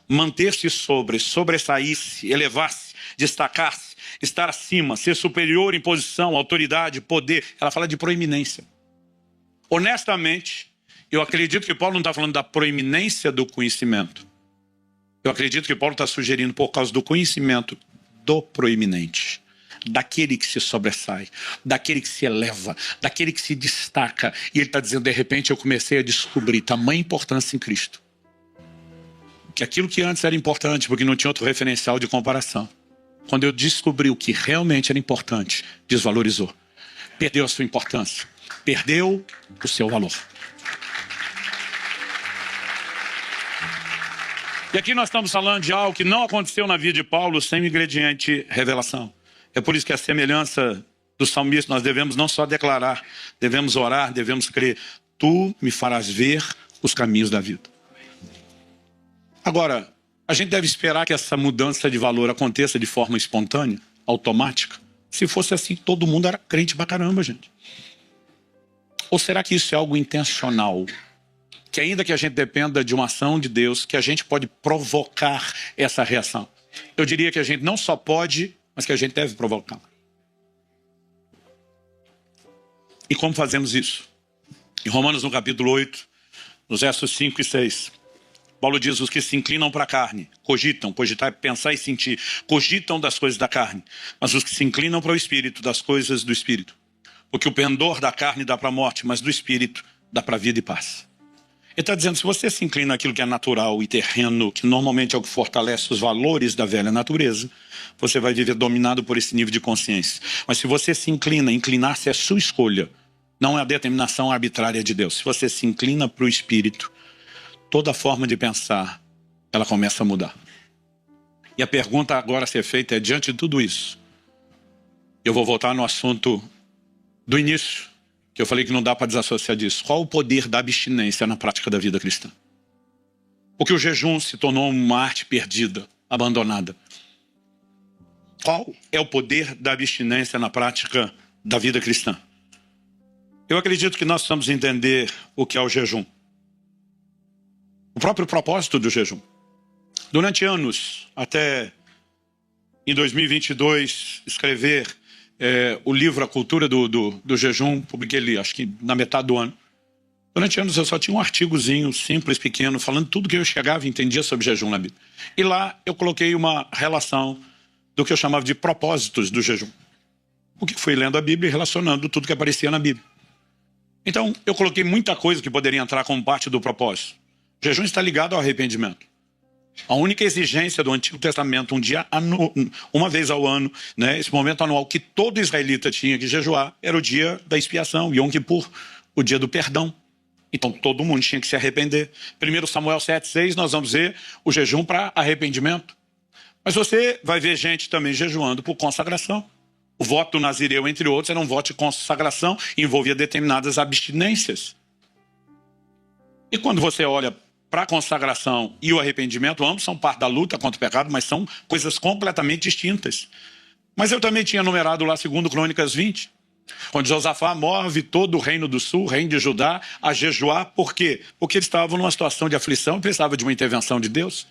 manter-se sobre, sobressair-se, elevar-se, destacar-se, estar acima, ser superior em posição, autoridade, poder. Ela fala de proeminência. Honestamente, eu acredito que Paulo não está falando da proeminência do conhecimento. Eu acredito que Paulo está sugerindo por causa do conhecimento do proeminente. Daquele que se sobressai, daquele que se eleva, daquele que se destaca. E ele está dizendo, de repente eu comecei a descobrir tamanha importância em Cristo. Que aquilo que antes era importante, porque não tinha outro referencial de comparação. Quando eu descobri o que realmente era importante, desvalorizou. Perdeu a sua importância. Perdeu o seu valor. E aqui nós estamos falando de algo que não aconteceu na vida de Paulo sem o ingrediente revelação. É por isso que a semelhança do salmista nós devemos não só declarar, devemos orar, devemos crer. Tu me farás ver os caminhos da vida. Agora, a gente deve esperar que essa mudança de valor aconteça de forma espontânea, automática. Se fosse assim, todo mundo era crente pra caramba, gente. Ou será que isso é algo intencional? Que ainda que a gente dependa de uma ação de Deus, que a gente pode provocar essa reação. Eu diria que a gente não só pode, mas que a gente deve provocar. E como fazemos isso? Em Romanos, no capítulo 8, nos versos 5 e 6, Paulo diz: os que se inclinam para a carne, cogitar é pensar e sentir, cogitam das coisas da carne, mas os que se inclinam para o Espírito, das coisas do Espírito. Porque o pendor da carne dá para a morte, mas do Espírito dá para a vida e paz. Ele está dizendo, se você se inclina naquilo que é natural e terreno, que normalmente é o que fortalece os valores da velha natureza, você vai viver dominado por esse nível de consciência. Mas se você se inclina, inclinar-se é sua escolha, não é a determinação arbitrária de Deus. Se você se inclina para o Espírito, toda forma de pensar, ela começa a mudar. E a pergunta agora a ser feita é, diante de tudo isso, eu vou voltar no assunto do início, que eu falei que não dá para desassociar disso. Qual o poder da abstinência na prática da vida cristã? Porque o jejum se tornou uma arte perdida, abandonada. Qual é o poder da abstinência na prática da vida cristã? Eu acredito que nós precisamos entender o que é o jejum. O próprio propósito do jejum. Durante anos, até em 2022, escrever o livro A Cultura do Jejum, publiquei ali, acho que na metade do ano. Durante anos eu só tinha um artigozinho simples, pequeno, falando tudo que eu chegava e entendia sobre jejum na Bíblia. E lá eu coloquei uma relação do que eu chamava de propósitos do jejum. Porque fui lendo a Bíblia e relacionando tudo que aparecia na Bíblia. Então eu coloquei muita coisa que poderia entrar como parte do propósito. O jejum está ligado ao arrependimento. A única exigência do Antigo Testamento, uma vez ao ano, né, esse momento anual que todo israelita tinha que jejuar, era o dia da expiação, Yom Kippur, o dia do perdão. Então todo mundo tinha que se arrepender. 1 Samuel 7,6, nós vamos ver o jejum para arrependimento. Mas você vai ver gente também jejuando por consagração. O voto do nazireu, entre outros, era um voto de consagração, envolvia determinadas abstinências. E quando você olha para a consagração e o arrependimento, ambos são parte da luta contra o pecado, mas são coisas completamente distintas. Mas eu também tinha numerado lá 2 Crônicas 20, onde Josafá move todo o reino do sul, reino de Judá, a jejuar. Por quê? Porque eles estavam numa situação de aflição, precisava de uma intervenção de Deus.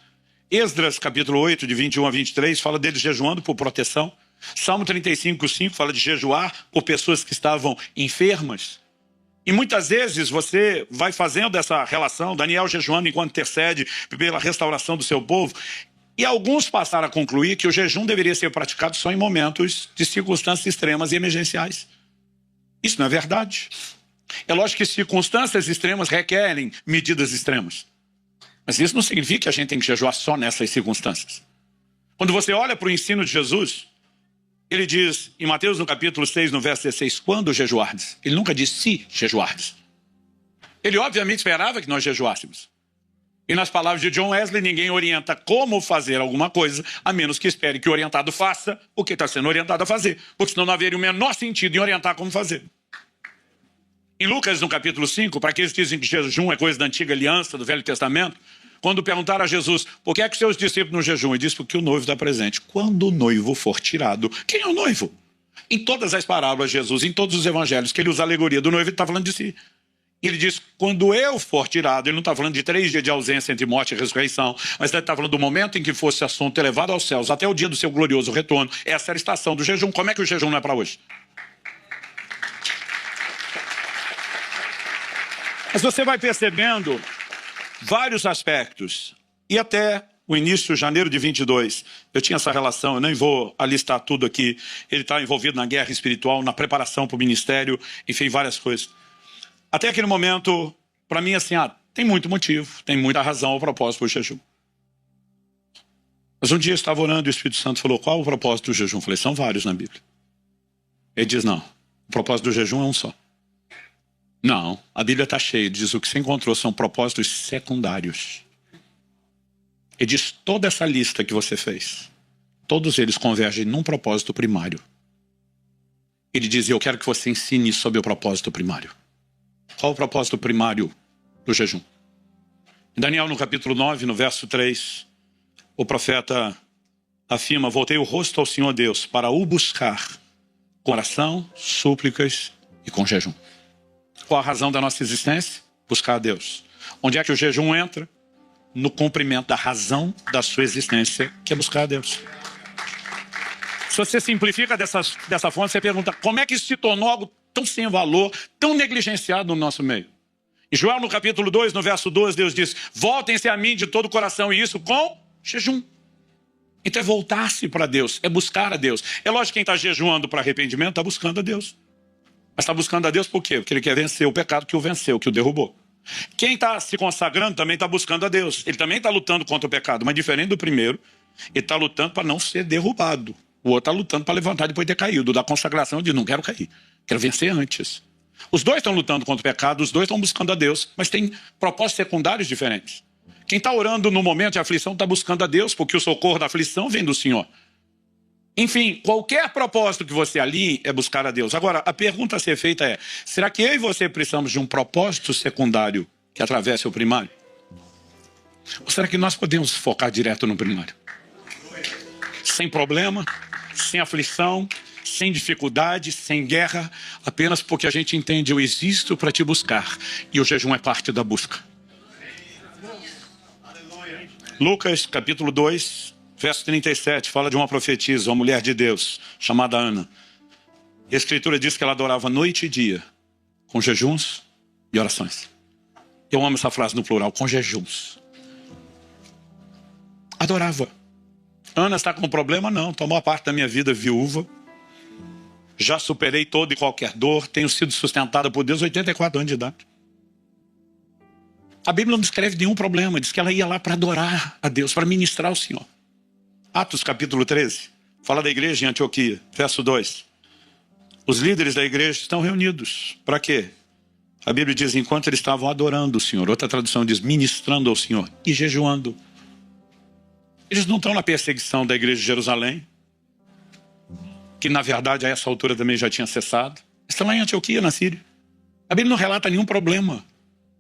Esdras, capítulo 8, de 21 a 23, fala deles jejuando por proteção. Salmo 35:5 fala de jejuar por pessoas que estavam enfermas. E muitas vezes você vai fazendo essa relação, Daniel jejuando enquanto intercede pela restauração do seu povo, e alguns passaram a concluir que o jejum deveria ser praticado só em momentos de circunstâncias extremas e emergenciais. Isso não é verdade. É lógico que circunstâncias extremas requerem medidas extremas. Mas isso não significa que a gente tem que jejuar só nessas circunstâncias. Quando você olha para o ensino de Jesus, ele diz, em Mateus no capítulo 6, no verso 16, quando jejuardes? Ele nunca disse se jejuardes. Ele obviamente esperava que nós jejuássemos. E nas palavras de John Wesley, ninguém orienta como fazer alguma coisa, a menos que espere que o orientado faça o que está sendo orientado a fazer. Porque senão não haveria o menor sentido em orientar como fazer. Em Lucas, no capítulo 5, para aqueles que dizem que jejum é coisa da antiga aliança, do Velho Testamento, quando perguntaram a Jesus, por que é que seus discípulos não jejuam? Ele disse, porque o noivo está presente. Quando o noivo for tirado, quem é o noivo? Em todas as parábolas de Jesus, em todos os evangelhos, que ele usa a alegoria do noivo, ele está falando de si. Ele diz, quando eu for tirado, ele não está falando de 3 dias de ausência entre morte e ressurreição, mas ele está falando do momento em que fosse esse assunto elevado aos céus, até o dia do seu glorioso retorno. Essa era a estação do jejum. Como é que o jejum não é para hoje? Mas você vai percebendo vários aspectos. E até o início de janeiro de 22, eu tinha essa relação, eu nem vou alistar tudo aqui. Ele está envolvido na guerra espiritual, na preparação para o ministério, enfim, várias coisas. Até aquele momento, para mim, assim, tem muito motivo, tem muita razão ao propósito do jejum. Mas um dia eu estava orando e o Espírito Santo falou, qual o propósito do jejum? Eu falei, são vários na Bíblia. Ele diz, não, o propósito do jejum é um só. Não, a Bíblia está cheia, diz o que você encontrou são propósitos secundários. Ele diz, toda essa lista que você fez, todos eles convergem num propósito primário. Ele diz, eu quero que você ensine sobre o propósito primário. Qual o propósito primário do jejum? Em Daniel, no capítulo 9, no verso 3, o profeta afirma, voltei o rosto ao Senhor Deus para o buscar com oração, súplicas e com jejum. Qual a razão da nossa existência? Buscar a Deus. Onde é que o jejum entra? No cumprimento da razão da sua existência, que é buscar a Deus. Se você simplifica dessa forma, você pergunta, como é que isso se tornou algo tão sem valor, tão negligenciado no nosso meio? E Joel, no capítulo 2, no verso 12, Deus diz: voltem-se a mim de todo o coração, e isso com jejum. Então é voltar-se para Deus, é buscar a Deus. É lógico que quem está jejuando para arrependimento está buscando a Deus. Mas está buscando a Deus por quê? Porque ele quer vencer o pecado que o venceu, que o derrubou. Quem está se consagrando também está buscando a Deus. Ele também está lutando contra o pecado, mas diferente do primeiro, ele está lutando para não ser derrubado. O outro está lutando para levantar depois de ter caído. Da consagração de não quero cair, quero vencer antes. Os dois estão lutando contra o pecado, os dois estão buscando a Deus, mas tem propósitos secundários diferentes. Quem está orando no momento de aflição está buscando a Deus, porque o socorro da aflição vem do Senhor. Enfim, qualquer propósito que você alinhe é buscar a Deus. Agora, a pergunta a ser feita é: será que eu e você precisamos de um propósito secundário que atravesse o primário? Ou será que nós podemos focar direto no primário? Sem problema, sem aflição, sem dificuldade, sem guerra, apenas porque a gente entende: eu existo para te buscar, e o jejum é parte da busca. Lucas, capítulo 2, verso 37, fala de uma profetisa, uma mulher de Deus, chamada Ana. A Escritura diz que ela adorava noite e dia, com jejuns e orações. Eu amo essa frase no plural, com jejuns. Adorava. Ana está com problema? Não, tomou a parte da minha vida viúva. Já superei toda e qualquer dor, tenho sido sustentada por Deus, 84 anos de idade. A Bíblia não descreve nenhum problema, diz que ela ia lá para adorar a Deus, para ministrar ao Senhor. Atos capítulo 13, fala da igreja em Antioquia, verso 2. Os líderes da igreja estão reunidos, para quê? A Bíblia diz: enquanto eles estavam adorando o Senhor, outra tradução diz ministrando ao Senhor e jejuando. Eles não estão na perseguição da igreja de Jerusalém, que na verdade a essa altura também já tinha cessado. Estão lá em Antioquia, na Síria. A Bíblia não relata nenhum problema.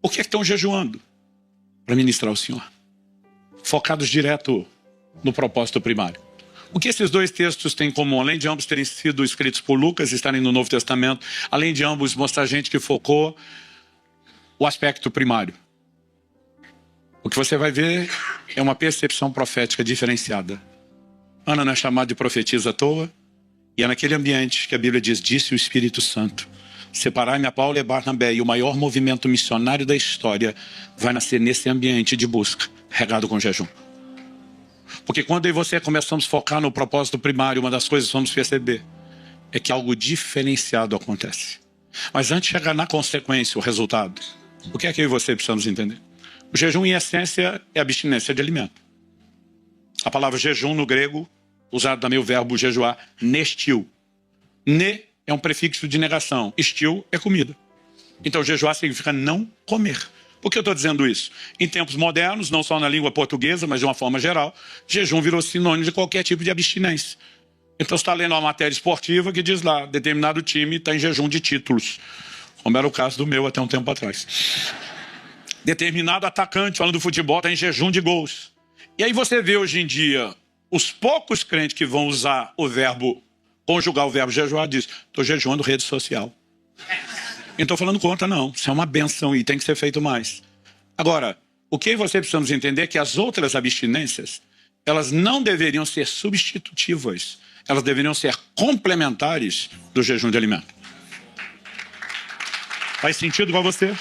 Por que estão jejuando? Para ministrar ao Senhor. Focados direto no propósito primário. O que esses dois textos têm em comum? Além de ambos terem sido escritos por Lucas e estarem no Novo Testamento, além de ambos mostrar gente que focou o aspecto primário. O que você vai ver é uma percepção profética diferenciada. Ana não é chamada de profetisa à toa, e é naquele ambiente que a Bíblia diz: disse o Espírito Santo: separai-me a Paulo e a Barnabé, e o maior movimento missionário da história vai nascer nesse ambiente de busca, regado com jejum. Porque quando eu e você começamos a focar no propósito primário, uma das coisas que vamos perceber é que algo diferenciado acontece. Mas antes de chegar na consequência, o resultado, o que é que eu e você precisamos entender? O jejum, em essência, é abstinência de alimento. A palavra jejum no grego, usado também o verbo jejuar, nestil. Ne é um prefixo de negação, estil é comida. Então jejuar significa não comer. Por que eu estou dizendo isso? Em tempos modernos, não só na língua portuguesa, mas de uma forma geral, jejum virou sinônimo de qualquer tipo de abstinência. Então você está lendo uma matéria esportiva que diz lá: determinado time está em jejum de títulos, como era o caso do meu até um tempo atrás. Determinado atacante, falando do futebol, está em jejum de gols. E aí você vê hoje em dia os poucos crentes que vão usar o verbo, conjugar o verbo jejuar, diz: estou jejuando rede social. Não estou falando contra, não. Isso é uma benção e tem que ser feito mais. Agora, o que você precisamos entender é que as outras abstinências, elas não deveriam ser substitutivas. Elas deveriam ser complementares do jejum de alimento. Faz sentido para você?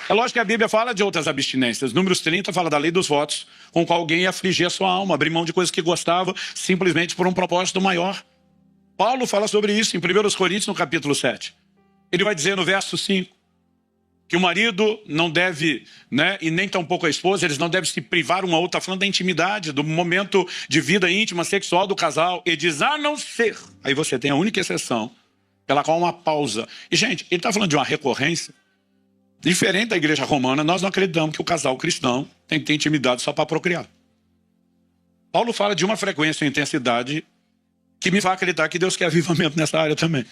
É lógico que a Bíblia fala de outras abstinências. Números 30 fala da lei dos votos, com qual alguém ia afligir a sua alma, abrir mão de coisas que gostava, simplesmente por um propósito maior. Paulo fala sobre isso em 1 Coríntios, no capítulo 7. Ele vai dizer no verso 5, que o marido não deve, e nem tampouco a esposa, eles não devem se privar uma outra, falando da intimidade, do momento de vida íntima, sexual do casal. Ele diz: a não ser. Aí você tem a única exceção, pela qual uma pausa. E, gente, ele está falando de uma recorrência. Diferente da igreja romana, nós não acreditamos que o casal cristão tem que ter intimidade só para procriar. Paulo fala de uma frequência e intensidade que me faz acreditar que Deus quer avivamento nessa área também.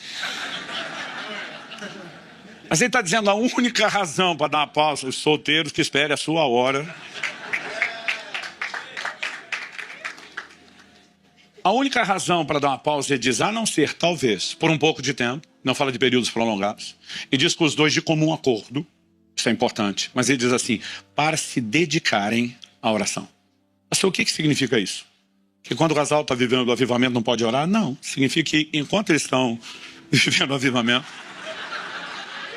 Mas ele está dizendo: a única razão para dar uma pausa, os solteiros que esperem a sua hora. A única razão para dar uma pausa, ele diz: a não ser, talvez, por um pouco de tempo, não fala de períodos prolongados, e diz que os dois de comum acordo, isso é importante, mas ele diz assim: para se dedicarem à oração. Mas o que significa isso? Que quando o casal está vivendo o avivamento não pode orar? Não, significa que enquanto eles estão vivendo o avivamento,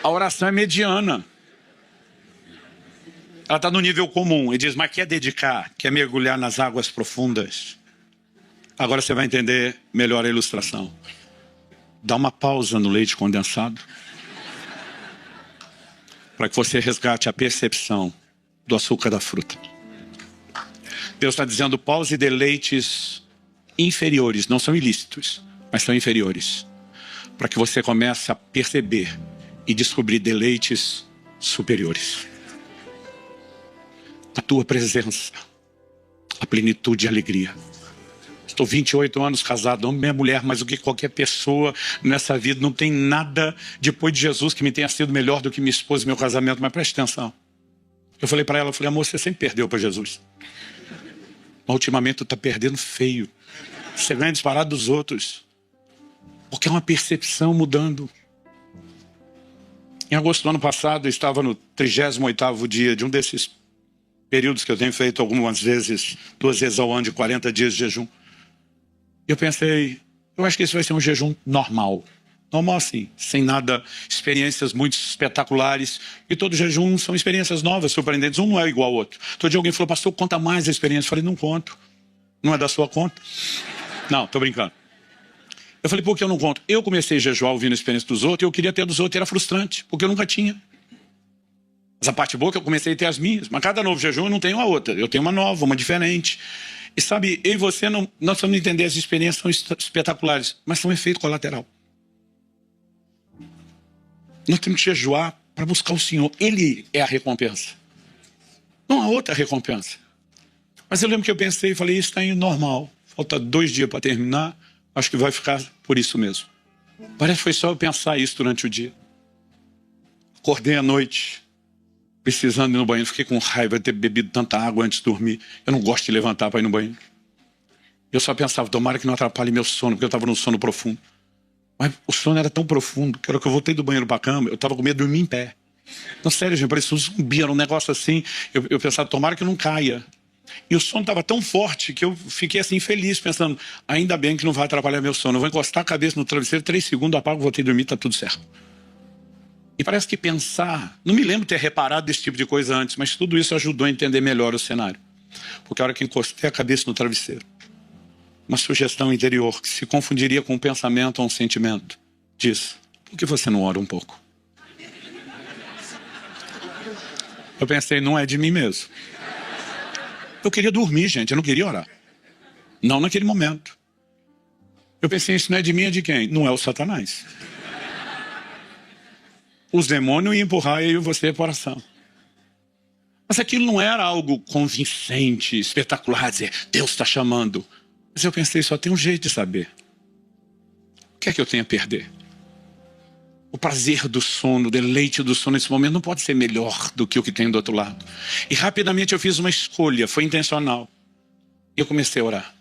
A oração é mediana. Ela está no nível comum. E diz, mas quer dedicar, quer mergulhar nas águas profundas. Agora você vai entender melhor a ilustração. Dá uma pausa no leite condensado. Para que você resgate a percepção do açúcar da fruta. Deus está dizendo, pause deleites inferiores. Não são ilícitos, mas são inferiores. Para que você comece a perceber e descobrir deleites superiores. A tua presença, a plenitude e a alegria. Estou 28 anos casado, não minha mulher, mas o que qualquer pessoa nessa vida, não tem nada depois de Jesus que me tenha sido melhor do que minha esposa e meu casamento, mas preste atenção. Eu falei para ela, amor, você sempre perdeu para Jesus. Mas ultimamente tu está perdendo feio. Você ganha disparado dos outros. Porque é uma percepção mudando. Em agosto do ano passado, eu estava no 38º dia de um desses períodos que eu tenho feito algumas vezes, 2 vezes ao ano, de 40 dias de jejum. Eu pensei, eu acho que esse vai ser um jejum normal. Normal assim, sem nada, experiências muito espetaculares. E todo jejum são experiências novas, surpreendentes. Um não é igual ao outro. Todo dia alguém falou, pastor, conta mais a experiência. Eu falei, não conto. Não é da sua conta? Não, tô brincando. Eu falei, por que eu não conto? Eu comecei a jejuar ouvindo a experiência dos outros, e eu queria ter dos outros, e era frustrante, porque eu nunca tinha. Essa parte boa que eu comecei a ter as minhas. Mas cada novo jejum eu não tenho a outra. Eu tenho uma nova, uma diferente. E sabe, eu e você, nós vamos entender, as experiências são espetaculares, mas são efeito colateral. Nós temos que jejuar para buscar o Senhor. Ele é a recompensa. Não há outra recompensa. Mas eu lembro que eu pensei e falei, isso está indo normal. Falta 2 dias para terminar. Acho que vai ficar por isso mesmo. Parece que foi só eu pensar isso durante o dia. Acordei à noite, precisando ir no banheiro. Fiquei com raiva de ter bebido tanta água antes de dormir. Eu não gosto de levantar para ir no banheiro. Eu só pensava, tomara que não atrapalhe meu sono, porque eu estava num sono profundo. Mas o sono era tão profundo que, na hora que eu voltei do banheiro para a cama, eu estava com medo de dormir em pé. Não, sério, gente, parecia um zumbi, era um negócio assim. Eu pensava, tomara que não caia. E o sono estava tão forte que eu fiquei assim feliz, pensando, ainda bem que não vai atrapalhar meu sono. Eu vou encostar a cabeça no travesseiro, 3 segundos, apago, voltei a dormir, está tudo certo. E parece que pensar, não me lembro de ter reparado desse tipo de coisa antes, mas tudo isso ajudou a entender melhor o cenário. Porque a hora que encostei a cabeça no travesseiro, uma sugestão interior que se confundiria com um pensamento ou um sentimento, diz, por que você não ora um pouco? Eu pensei, não é de mim mesmo. Eu queria dormir, gente, eu não queria orar. Não naquele momento. Eu pensei, isso não é de mim, é de quem? Não é o Satanás. Os demônios iam empurrar eu e você para a oração. Mas aquilo não era algo convincente, espetacular, dizer, Deus está chamando. Mas eu pensei, só tem um jeito de saber. O que é que eu tenho a perder? O prazer do sono, o deleite do sono nesse momento não pode ser melhor do que o que tem do outro lado. E rapidamente eu fiz uma escolha, foi intencional. E eu comecei a orar.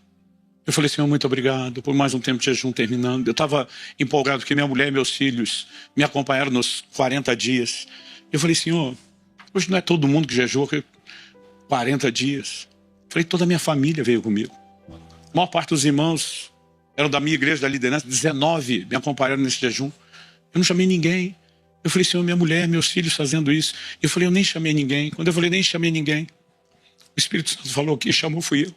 Eu falei, Senhor, muito obrigado por mais um tempo de jejum terminando. Eu estava empolgado porque minha mulher e meus filhos me acompanharam nos 40 dias. Eu falei, Senhor, hoje não é todo mundo que jejua 40 dias. Eu falei, toda a minha família veio comigo. A maior parte dos irmãos eram da minha igreja, da liderança, 19 me acompanharam nesse jejum. Eu não chamei ninguém. Eu falei, Senhor, minha mulher, meus filhos fazendo isso. Eu falei, eu nem chamei ninguém. Quando eu falei, nem chamei ninguém, o Espírito Santo falou que chamou fui eu.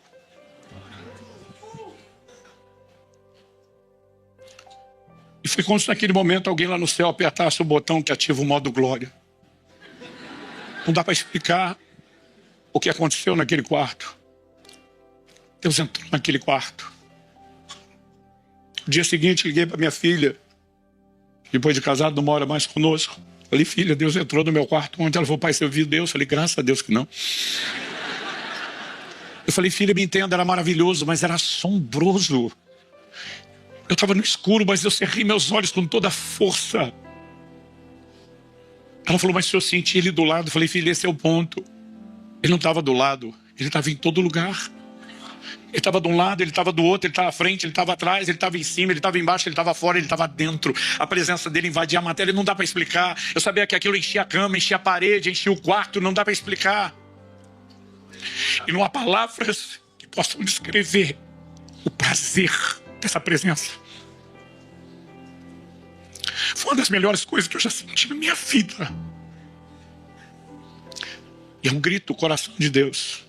E foi como se naquele momento alguém lá no céu apertasse o botão que ativa o modo glória. Não dá para explicar o que aconteceu naquele quarto. Deus entrou naquele quarto. No dia seguinte, liguei para minha filha. Depois de casado, não mora mais conosco. Falei, filha, Deus entrou no meu quarto ontem. Ela falou, pai, você ouviu Deus? Falei, graças a Deus que não. Eu falei, filha, me entenda, era maravilhoso, mas era assombroso. Eu estava no escuro, mas eu cerrei meus olhos com toda a força. Ela falou, mas se eu senti ele do lado, eu falei, filha, esse é o ponto. Ele não estava do lado, ele estava em todo lugar. Ele estava de um lado, ele estava do outro, ele estava à frente, ele estava atrás, ele estava em cima, ele estava embaixo, ele estava fora, ele estava dentro. A presença dele invadia a matéria, não dá para explicar. Eu sabia que aquilo enchia a cama, enchia a parede, enchia o quarto, não dá para explicar. E não há palavras que possam descrever o prazer dessa presença. Foi uma das melhores coisas que eu já senti na minha vida. E é um grito do coração de Deus,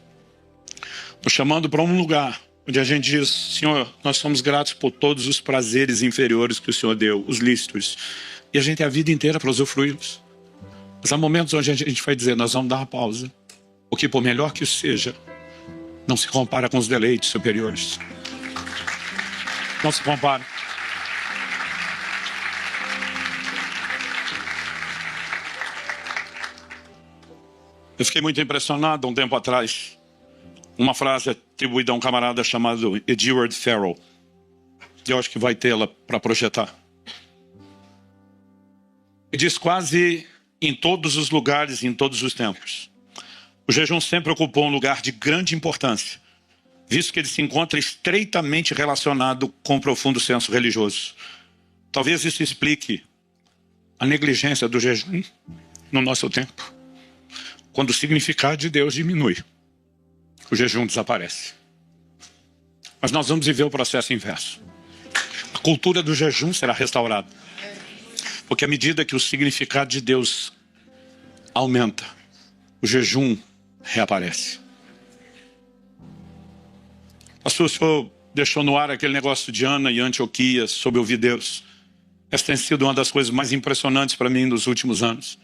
nos chamando para um lugar onde a gente diz: Senhor, nós somos gratos por todos os prazeres inferiores que o Senhor deu, os lícitos. E a gente tem a vida inteira para usufruí-los. Mas há momentos onde a gente vai dizer: nós vamos dar uma pausa. Porque por melhor que isso seja, não se compara com os deleites superiores. Não se compara. Eu fiquei muito impressionado um tempo atrás. Uma frase atribuída a um camarada chamado Edward Farrell. Eu acho que vai tê-la para projetar. Ele diz: quase em todos os lugares e em todos os tempos, o jejum sempre ocupou um lugar de grande importância, visto que ele se encontra estreitamente relacionado com o profundo senso religioso. Talvez isso explique a negligência do jejum no nosso tempo. Quando o significado de Deus diminui, o jejum desaparece. Mas nós vamos viver o processo inverso. A cultura do jejum será restaurada. Porque à medida que o significado de Deus aumenta, o jejum reaparece. Pastor, o senhor deixou no ar aquele negócio de Ana e Antioquia sobre ouvir Deus. Essa tem sido uma das coisas mais impressionantes para mim nos últimos anos.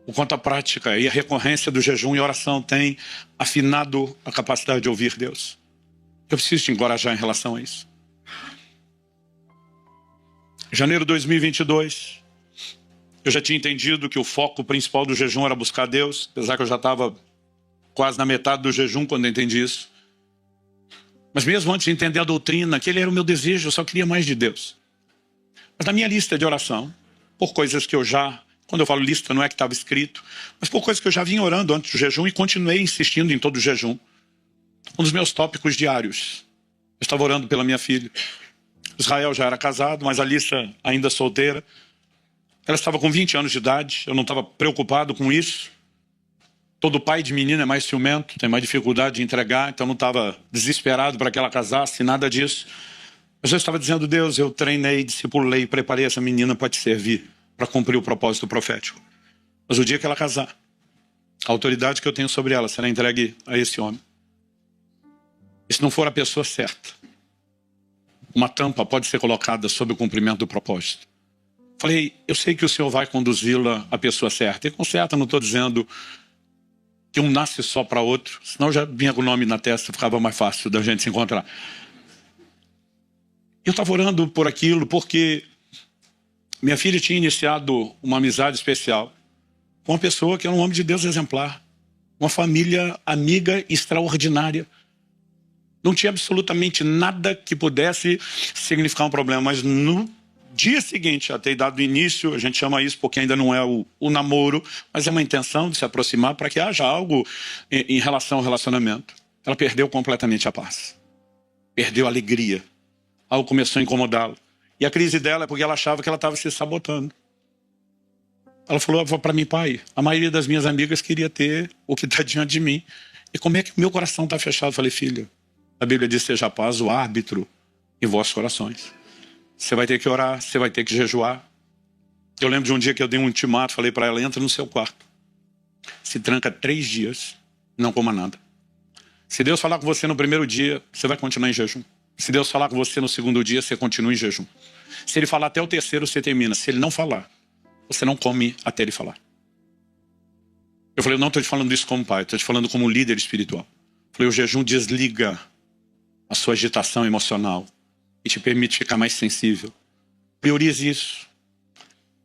O quanto a prática e a recorrência do jejum e oração tem afinado a capacidade de ouvir Deus. Eu preciso te encorajar em relação a isso. Em janeiro de 2022, eu já tinha entendido que o foco principal do jejum era buscar Deus, apesar que eu já estava quase na metade do jejum quando eu entendi isso. Mas mesmo antes de entender a doutrina, aquele era o meu desejo, eu só queria mais de Deus. Mas na minha lista de oração, por coisas que eu já... Quando eu falo lista, não é que estava escrito, mas por coisas que eu já vinha orando antes do jejum e continuei insistindo em todo o jejum. Um dos meus tópicos diários. Eu estava orando pela minha filha. Israel já era casado, mas a Alissa ainda solteira. Ela estava com 20 anos de idade, eu não estava preocupado com isso. Todo pai de menina é mais ciumento, tem mais dificuldade de entregar, então não estava desesperado para que ela casasse, nada disso. Mas eu estava dizendo: Deus, eu treinei, discipulei, preparei essa menina para te servir, para cumprir o propósito profético. Mas o dia que ela casar, a autoridade que eu tenho sobre ela será entregue a esse homem. E se não for a pessoa certa, uma tampa pode ser colocada sobre o cumprimento do propósito. Falei: eu sei que o Senhor vai conduzi-la à pessoa certa. E com certa não estou dizendo que um nasce só para outro, senão já vinha com o nome na testa, ficava mais fácil da gente se encontrar. Eu estava orando por aquilo porque minha filha tinha iniciado uma amizade especial com uma pessoa que era um homem de Deus exemplar, uma família amiga extraordinária. Não tinha absolutamente nada que pudesse significar um problema, mas no dia seguinte a ter dado início, a gente chama isso porque ainda não é o namoro, mas é uma intenção de se aproximar para que haja algo em relação ao relacionamento. Ela perdeu completamente a paz, perdeu a alegria, algo começou a incomodá-la. E a crise dela é porque ela achava que ela estava se sabotando. Ela falou para mim: pai, a maioria das minhas amigas queria ter o que está diante de mim. E como é que meu coração está fechado? Eu falei: filha, a Bíblia diz: seja a paz o árbitro em vossos corações. Você vai ter que orar, você vai ter que jejuar. Eu lembro de um dia que eu dei um ultimato, falei para ela: entra no seu quarto, se tranca 3 dias, não coma nada. Se Deus falar com você no primeiro dia, você vai continuar em jejum. Se Deus falar com você no segundo dia, você continua em jejum. Se Ele falar até o terceiro, você termina. Se Ele não falar, você não come até Ele falar. Eu falei: eu não estou te falando isso como pai, estou te falando como líder espiritual. Eu falei: o jejum desliga a sua agitação emocional e te permite ficar mais sensível. Priorize isso.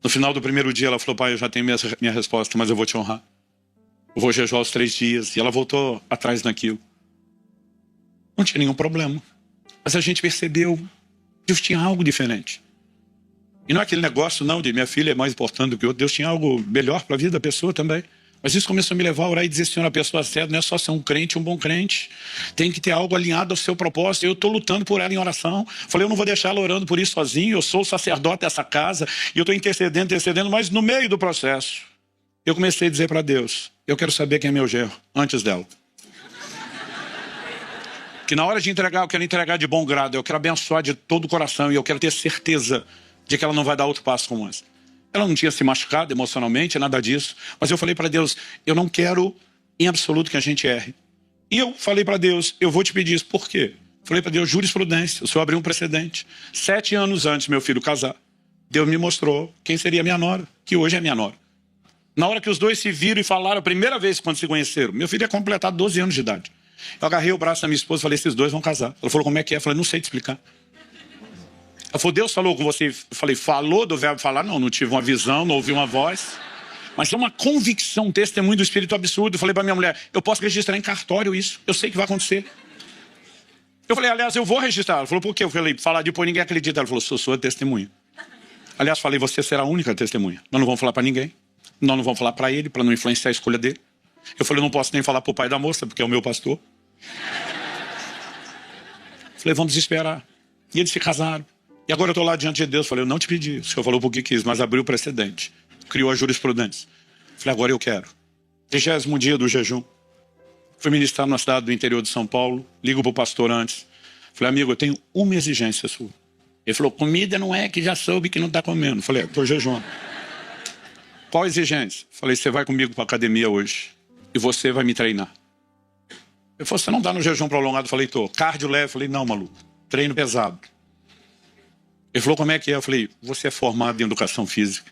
No final do primeiro dia ela falou: pai, eu já tenho minha resposta, mas eu vou te honrar. Eu vou jejuar os 3 dias. E ela voltou atrás naquilo. Não tinha nenhum problema. Mas a gente percebeu que Deus tinha algo diferente. E não é aquele negócio não de minha filha é mais importante do que outro. Deus tinha algo melhor para a vida da pessoa também. Mas isso começou a me levar a orar e dizer: Senhor, a pessoa certa não é só ser um crente, um bom crente. Tem que ter algo alinhado ao seu propósito. Eu estou lutando por ela em oração. Falei: eu não vou deixar ela orando por isso sozinho. Eu sou o sacerdote dessa casa. E eu estou intercedendo. Mas no meio do processo, eu comecei a dizer para Deus: eu quero saber quem é meu genro, antes dela. Que na hora de entregar, eu quero entregar de bom grado. Eu quero abençoar de todo o coração. E eu quero ter certeza de que ela não vai dar outro passo como esse. Ela não tinha se machucado emocionalmente, nada disso. Mas eu falei para Deus, eu não quero em absoluto que a gente erre. E eu falei para Deus, eu vou te pedir isso. Por quê? Falei para Deus, jurisprudência, o Senhor abriu um precedente. 7 anos antes meu filho casar, Deus me mostrou quem seria minha nora, que hoje é minha nora. Na hora que os dois se viram e falaram a primeira vez quando se conheceram, meu filho ia completar 12 anos de idade. Eu agarrei o braço da minha esposa e falei, esses dois vão casar. Ela falou, como é que é? Eu falei, não sei te explicar. Ela falou, Deus falou com você? Eu falei, falou do verbo falar? Não, não tive uma visão, não ouvi uma voz. Mas é uma convicção, um testemunho do Espírito absurdo. Eu falei para minha mulher, eu posso registrar em cartório isso, eu sei que vai acontecer. Eu falei, aliás, eu vou registrar. Ela falou, por quê? Eu falei, falar depois ninguém acredita. Ela falou, sou sua testemunha. Aliás, falei, você será a única testemunha. Nós não vamos falar para ninguém. Nós não vamos falar para ele, para não influenciar a escolha dele. Eu falei, eu não posso nem falar para o pai da moça, porque é o meu pastor. Falei, vamos esperar. E eles se casaram. E agora eu estou lá diante de Deus. Falei, eu não te pedi. O Senhor falou porque quis, mas abriu o precedente. Criou a jurisprudência. Falei, agora eu quero. 30º dia do jejum. Fui ministrar na cidade do interior de São Paulo. Ligo para o pastor antes. Falei, amigo, eu tenho uma exigência sua. Ele falou, comida não é que já soube que não está comendo. Falei, estou jejuando. Qual a exigência? Falei, você vai comigo para a academia hoje. E você vai me treinar. Ele falou, você não está no jejum prolongado? Falei, tô. Cardio leve? Falei, não, maluco. Treino pesado. Ele falou, como é que é? Eu falei, você é formado em educação física.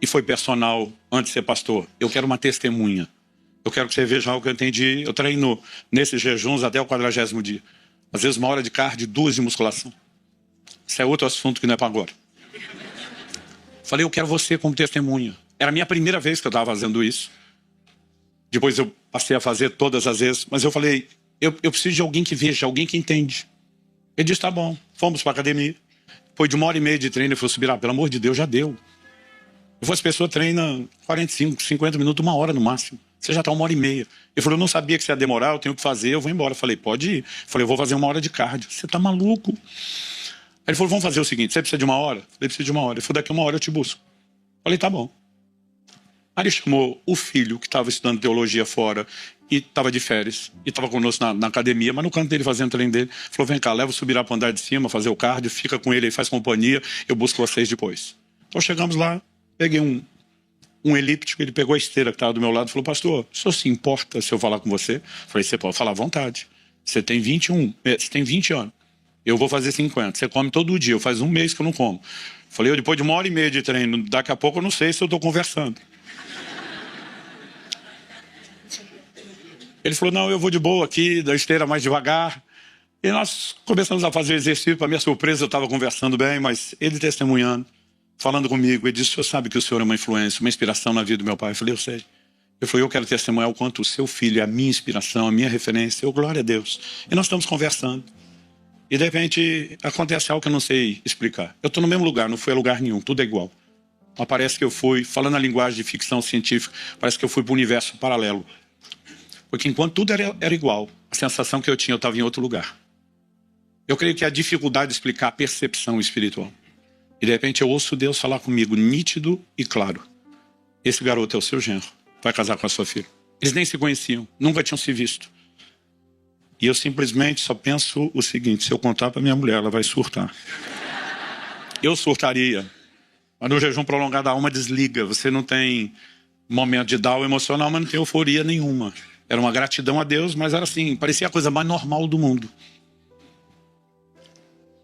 E foi personal antes de ser pastor. Eu quero uma testemunha. Eu quero que você veja algo que eu entendi. Eu treino nesses jejuns até o 40º dia. Às vezes 1 hora de cardio, 2 de musculação. Isso é outro assunto que não é para agora. Falei, eu quero você como testemunha. Era a minha primeira vez que eu estava fazendo isso. Depois eu passei a fazer todas as vezes. Mas eu falei, eu preciso de alguém que veja, alguém que entende. Ele disse, tá bom. Fomos para a academia. Depois de 1h30 de treino, ele falou, Subirá, pelo amor de Deus, já deu. As pessoas treinam 45, 50 minutos, 1 hora no máximo. Você já está 1h30. Ele falou, eu não sabia que você ia demorar, eu tenho que fazer, eu vou embora. Eu falei, pode ir. Eu falei, eu vou fazer 1 hora de cardio. Você tá maluco? Aí ele falou, vamos fazer o seguinte, você precisa de 1 hora? Eu falei, preciso de 1 hora. Ele falou, daqui a 1 hora eu te busco. Eu falei, tá bom. Aí ele chamou o filho, que estava estudando teologia fora, e estava de férias, e estava conosco na academia, mas no canto dele, fazendo treino dele, falou, vem cá, leva o Subirá para o andar de cima, fazer o cardio, fica com ele aí, faz companhia, eu busco vocês depois. Então chegamos lá, peguei um elíptico, ele pegou a esteira que estava do meu lado e falou, pastor, o senhor se importa se eu falar com você? Eu falei, você pode falar à vontade. Você tem 20 anos. Eu vou fazer 50. Você come todo dia, faz 1 mês que eu não como. Eu falei, depois de 1h30 de treino, daqui a pouco eu não sei se eu estou conversando. Ele falou, não, eu vou de boa aqui, da esteira mais devagar. E nós começamos a fazer exercício. Para minha surpresa, eu estava conversando bem, mas ele testemunhando, falando comigo. Ele disse, o senhor sabe que o senhor é uma influência, uma inspiração na vida do meu pai? Eu falei, eu sei. Ele falou, eu quero testemunhar o quanto o seu filho é a minha inspiração, a minha referência. Eu, glória a Deus. E nós estamos conversando. E de repente acontece algo que eu não sei explicar. Eu estou no mesmo lugar, não fui a lugar nenhum, tudo é igual. Mas parece que eu fui, falando a linguagem de ficção científica, parece que eu fui para o universo paralelo. Porque enquanto tudo era igual, a sensação que eu tinha, eu estava em outro lugar. Eu creio que a dificuldade de explicar a percepção espiritual. E de repente eu ouço Deus falar comigo, nítido e claro. Esse garoto é o seu genro, vai casar com a sua filha. Eles nem se conheciam, nunca tinham se visto. E eu simplesmente só penso o seguinte, se eu contar para minha mulher, ela vai surtar. Eu surtaria. Mas no jejum prolongado a alma desliga. Você não tem momento de down emocional, mas não tem euforia nenhuma. Era uma gratidão a Deus, mas era assim, parecia a coisa mais normal do mundo.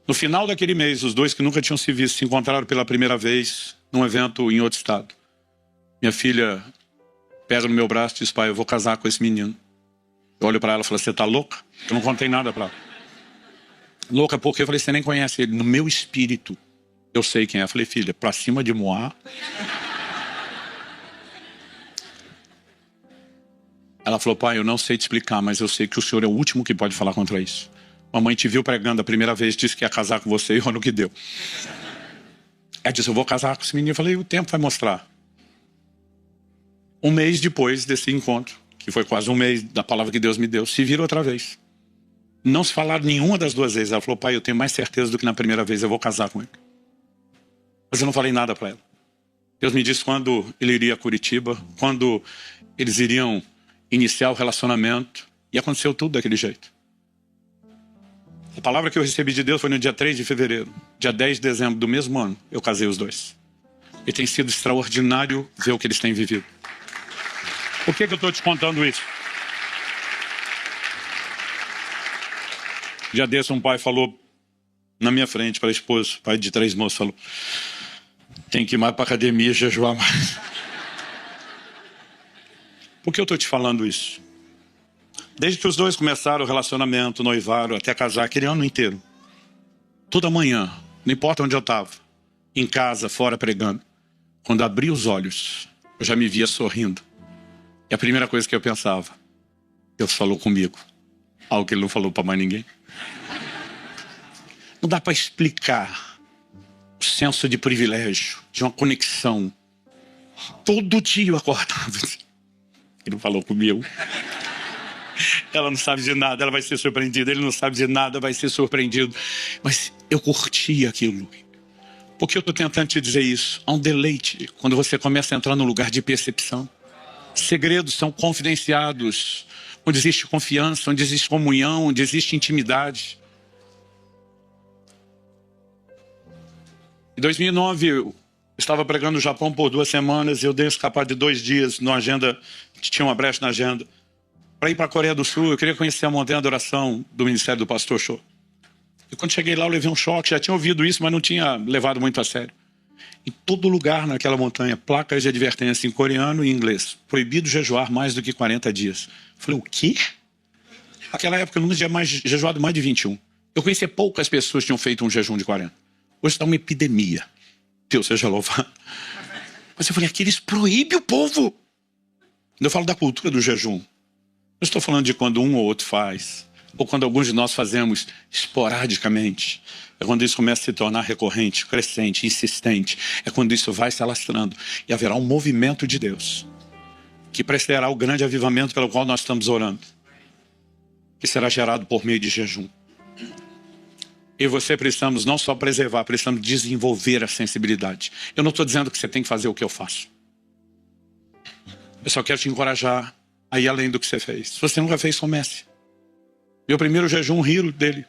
No final daquele mês, os dois que nunca tinham se visto se encontraram pela primeira vez num evento em outro estado. Minha filha pega no meu braço e diz, pai, eu vou casar com esse menino. Eu olho para ela e falo, você tá louca? Eu não contei nada para ela. Louca porque eu falei, você nem conhece ele. No meu espírito, eu sei quem é. Eu falei, filha, pra cima de Moá. Ela falou, pai, eu não sei te explicar, mas eu sei que o senhor é o último que pode falar contra isso. Mamãe te viu pregando a primeira vez, disse que ia casar com você e olha o que deu. Ela disse, eu vou casar com esse menino. Eu falei, o tempo vai mostrar. 1 mês depois desse encontro, que foi quase 1 mês da palavra que Deus me deu, se vira outra vez. Não se falaram nenhuma das 2 vezes. Ela falou, pai, eu tenho mais certeza do que na primeira vez, eu vou casar com ele. Mas eu não falei nada para ela. Deus me disse quando ele iria a Curitiba, quando eles iriam iniciar o relacionamento, e aconteceu tudo daquele jeito. A palavra que eu recebi de Deus foi no dia 3 de fevereiro. Dia 10 de dezembro do mesmo ano, eu casei os dois. E tem sido extraordinário ver o que eles têm vivido. Por que eu estou te contando isso? Dia desse um pai falou na minha frente para a esposa, pai de 3 moços, falou: tem que ir mais para a academia e jejuar mais. Por que eu estou te falando isso? Desde que os dois começaram o relacionamento, noivaram, até casar, aquele ano inteiro. Toda manhã, não importa onde eu estava, em casa, fora, pregando. Quando abri os olhos, eu já me via sorrindo. E a primeira coisa que eu pensava: Deus falou comigo algo que ele não falou para mais ninguém. Não dá para explicar o senso de privilégio, de uma conexão. Todo dia eu acordava. Ele não falou comigo. Ela não sabe de nada, ela vai ser surpreendida. Ele não sabe de nada, vai ser surpreendido. Mas eu curti aquilo. Por que eu estou tentando te dizer isso? Há um deleite quando você começa a entrar num lugar de percepção. Segredos são confidenciados. Onde existe confiança, onde existe comunhão, onde existe intimidade. Em 2009, eu estava pregando no Japão por 2 semanas. E eu dei escapar de 2 dias na agenda, tinha uma brecha na agenda, para ir para a Coreia do Sul. Eu queria conhecer a montanha de oração do ministério do pastor Cho. E quando cheguei lá, eu levei um choque. Já tinha ouvido isso, mas não tinha levado muito a sério. Em todo lugar naquela montanha, placas de advertência em coreano e inglês: proibido jejuar mais do que 40 dias. Eu falei: o quê? Naquela época eu não tinha jejuado mais de 21. Eu conhecia poucas pessoas que tinham feito um jejum de 40. Hoje está uma epidemia. Deus seja louvado. Mas eu falei: aqui eles proíbem o povo. Quando eu falo da cultura do jejum, eu estou falando de quando um ou outro faz, ou quando alguns de nós fazemos esporadicamente. É quando isso começa a se tornar recorrente, crescente, insistente. É quando isso vai se alastrando. E haverá um movimento de Deus que precederá o grande avivamento pelo qual nós estamos orando, que será gerado por meio de jejum. E você precisamos não só preservar, precisamos desenvolver a sensibilidade. Eu não estou dizendo que você tem que fazer o que eu faço. Eu só quero te encorajar a ir além do que você fez. Se você nunca fez, comece. Meu primeiro jejum, rio dele.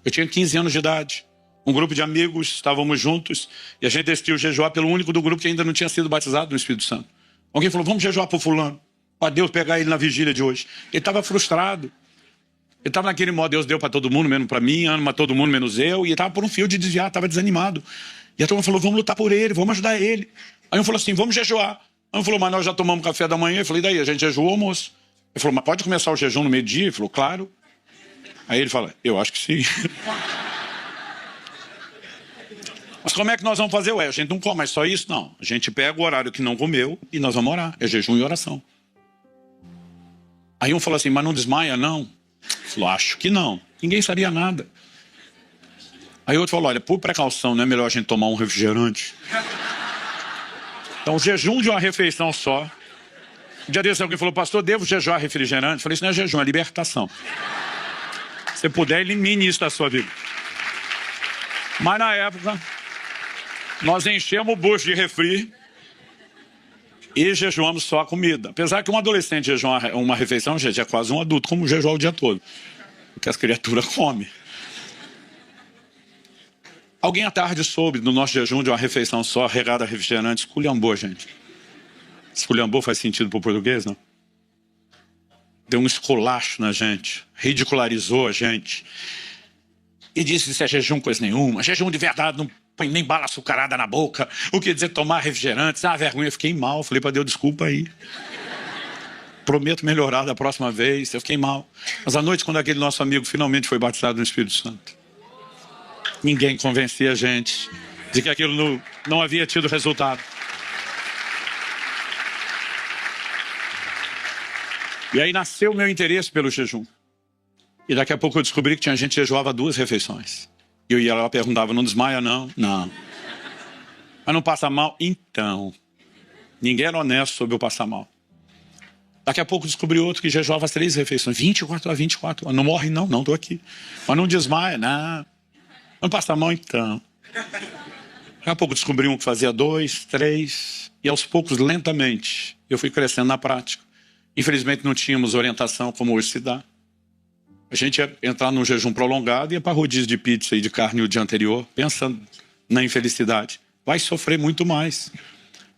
Eu tinha 15 anos de idade. Um grupo de amigos, estávamos juntos, e a gente decidiu jejuar pelo único do grupo que ainda não tinha sido batizado no Espírito Santo. Alguém falou: vamos jejuar por fulano, para Deus pegar ele na vigília de hoje. Ele estava frustrado. Ele estava naquele modo: Deus deu para todo mundo, menos para mim, ama todo mundo, menos eu. E ele estava por um fio de desviar, estava desanimado. E a turma falou: vamos lutar por ele, vamos ajudar ele. Aí um falou assim: vamos jejuar. Aí um falou: mas nós já tomamos café da manhã. Eu falei: daí, a gente jejuou o almoço. Ele falou: mas pode começar o jejum no meio-dia? Ele falou: claro. Aí ele fala: eu acho que sim. Mas como é que nós vamos fazer? Ué, a gente não come, mas só isso? Não. A gente pega o horário que não comeu e nós vamos orar. É jejum e oração. Aí um falou assim: mas não desmaia, não? Ele falou: acho que não. Ninguém sabia nada. Aí outro falou: olha, por precaução, não é melhor a gente tomar um refrigerante? Então, o jejum de uma refeição só. Um dia desse alguém falou: pastor, devo jejuar refrigerante? Eu falei: isso não é jejum, é libertação. Se puder, elimine isso da sua vida. Mas na época, nós enchemos o bucho de refri e jejuamos só a comida. Apesar que um adolescente jejuar uma refeição, gente, é quase um adulto, como jejuar o dia todo. Porque as criaturas comem. Alguém à tarde soube do nosso jejum de uma refeição só, regada a refrigerante, esculhambou, gente. Esculhambou faz sentido para o português, não? Deu um esculacho na gente, ridicularizou a gente. E disse que isso é jejum coisa nenhuma, jejum de verdade não põe nem bala açucarada na boca. O que dizer tomar refrigerante? Isso é uma vergonha. Eu fiquei mal, falei para Deus: desculpa aí. Prometo melhorar da próxima vez. Eu fiquei mal. Mas à noite, quando aquele nosso amigo finalmente foi batizado no Espírito Santo, ninguém convencia a gente de que aquilo não havia tido resultado. E aí nasceu o meu interesse pelo jejum. E daqui a pouco eu descobri que tinha gente que jejuava 2 refeições. E eu ia lá e perguntava: não desmaia não? Não. Mas não passa mal? Então. Ninguém era honesto sobre eu passar mal. Daqui a pouco descobri outro que jejuava as 3 refeições. 24 a 24 horas. Não morre não, não, estou aqui. Mas não desmaia, não. Não passa mal, então. Daqui a pouco descobri um que fazia 2, 3. E aos poucos, lentamente, eu fui crescendo na prática. Infelizmente não tínhamos orientação como hoje se dá. A gente ia entrar num jejum prolongado e ia para rodízio de pizza e de carne o dia anterior, pensando na infelicidade. Vai sofrer muito mais.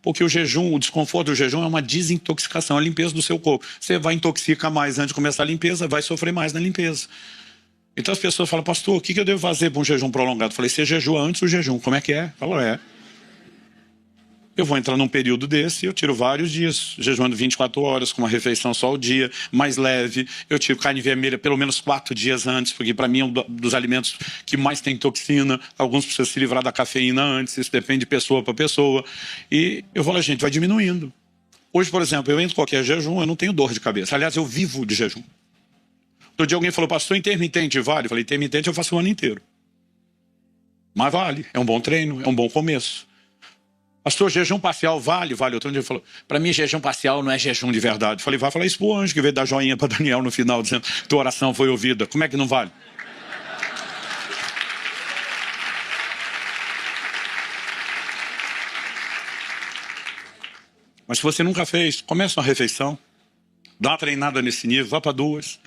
Porque o jejum, o desconforto do jejum é uma desintoxicação, a limpeza do seu corpo. Você vai intoxicar mais antes de começar a limpeza, vai sofrer mais na limpeza. Então as pessoas falam, pastor, o que eu devo fazer para um jejum prolongado? Eu falei, você jejua antes do jejum, como é que é? Falou, eu vou entrar num período desse e eu tiro vários dias, jejuando 24 horas, com uma refeição só ao dia, mais leve. Eu tiro carne vermelha pelo menos 4 dias antes, porque para mim é um dos alimentos que mais tem toxina. Alguns precisam se livrar da cafeína antes, isso depende de pessoa para pessoa. E eu falo, gente, vai diminuindo. Hoje, por exemplo, eu entro em qualquer jejum, eu não tenho dor de cabeça. Aliás, eu vivo de jejum. Outro dia alguém falou, pastor, intermitente vale? Eu falei, intermitente eu faço o ano inteiro. Mas vale, é um bom treino, é um bom começo. Pastor, jejum parcial vale? Vale. Outro dia ele falou, para mim jejum parcial não é jejum de verdade. Eu falei, vai falar isso pro anjo que veio dar joinha para Daniel no final, dizendo, tua oração foi ouvida. Como é que não vale? Mas se você nunca fez, começa uma refeição, dá uma treinada nesse nível, vá para 2.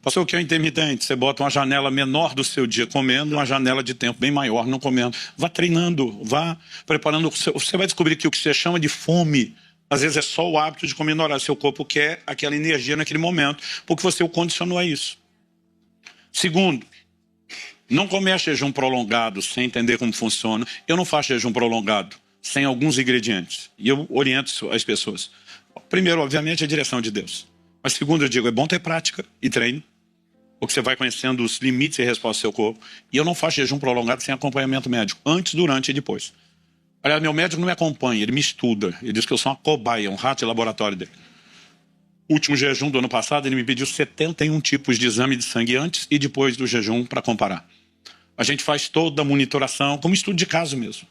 Pastor, o que é intermitente? Você bota uma janela menor do seu dia comendo e uma janela de tempo bem maior não comendo. Vá treinando, vá preparando. Você vai descobrir que o que você chama de fome, às vezes é só o hábito de comer no horário. Seu corpo quer aquela energia naquele momento, porque você o condicionou a isso. Segundo, não comece jejum prolongado sem entender como funciona. Eu não faço jejum prolongado sem alguns ingredientes. E eu oriento as pessoas. Primeiro, obviamente, a direção de Deus. Mas segundo, eu digo, é bom ter prática e treino. Porque você vai conhecendo os limites e respostas do seu corpo. E eu não faço jejum prolongado sem acompanhamento médico. Antes, durante e depois. Aliás, meu médico não me acompanha, ele me estuda. Ele diz que eu sou uma cobaia, um rato de laboratório dele. O último jejum do ano passado, ele me pediu 71 tipos de exame de sangue antes e depois do jejum para comparar. A gente faz toda a monitoração, como estudo de caso mesmo.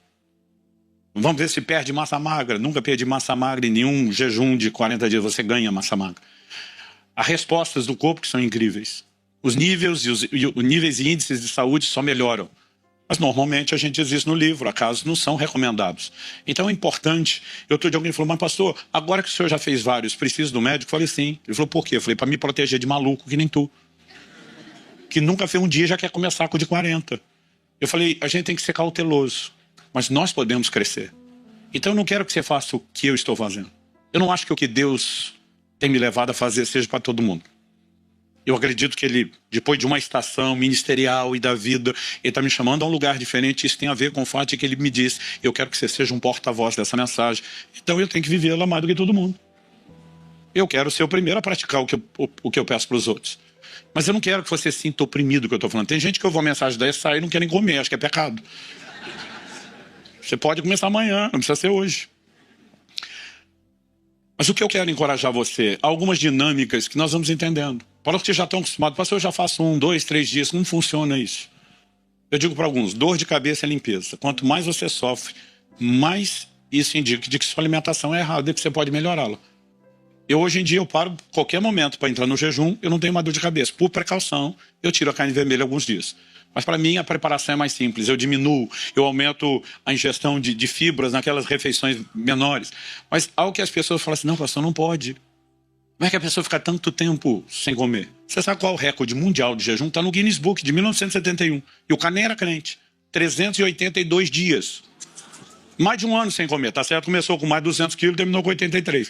Vamos ver se perde massa magra. Nunca perdi massa magra em nenhum jejum de 40 dias. Você ganha massa magra. Há respostas do corpo que são incríveis. Os níveis e índices de saúde só melhoram. Mas normalmente a gente diz isso no livro, casos não são recomendados. Então é importante. Eu estou de alguém que falou, mas pastor, agora que o senhor já fez vários, precisa do médico? Eu falei, sim. Ele falou, por quê? Eu falei, para me proteger de maluco que nem tu. Que nunca fez um dia e já quer começar com o de 40. Eu falei, a gente tem que ser cauteloso, mas nós podemos crescer. Então eu não quero que você faça o que eu estou fazendo. Eu não acho que o que Deus tem me levado a fazer seja para todo mundo. Eu acredito que ele, depois de uma estação ministerial e da vida, ele está me chamando a um lugar diferente. Isso tem a ver com o fato de que ele me disse, eu quero que você seja um porta-voz dessa mensagem. Então eu tenho que vivê-la mais do que todo mundo. Eu quero ser o primeiro a praticar o que eu peço para os outros. Mas eu não quero que você sinta oprimido o que eu estou falando. Tem gente que eu vou mensagem dessa e sai e não quer nem comer, acho que é pecado. Você pode começar amanhã, não precisa ser hoje. Mas o que eu quero encorajar você? Há algumas dinâmicas que nós vamos entendendo. Para os que já estão acostumados, pastor, eu já faço 1, 2, 3 dias, como funciona isso? Eu digo para alguns, dor de cabeça é limpeza. Quanto mais você sofre, mais isso indica de que sua alimentação é errada e que você pode melhorá-la. Hoje em dia eu paro qualquer momento para entrar no jejum, eu não tenho uma dor de cabeça. Por precaução, eu tiro a carne vermelha alguns dias. Mas para mim a preparação é mais simples, eu diminuo, eu aumento a ingestão de fibras naquelas refeições menores. Mas algo que as pessoas falam assim, não, pastor, não pode. Como é que a pessoa fica tanto tempo sem comer? Você sabe qual é o recorde mundial de jejum? Está no Guinness Book, de 1971. E o cara nem era crente. 382 dias. Mais de um ano sem comer, tá certo? Começou com mais de 200 quilos, terminou com 83.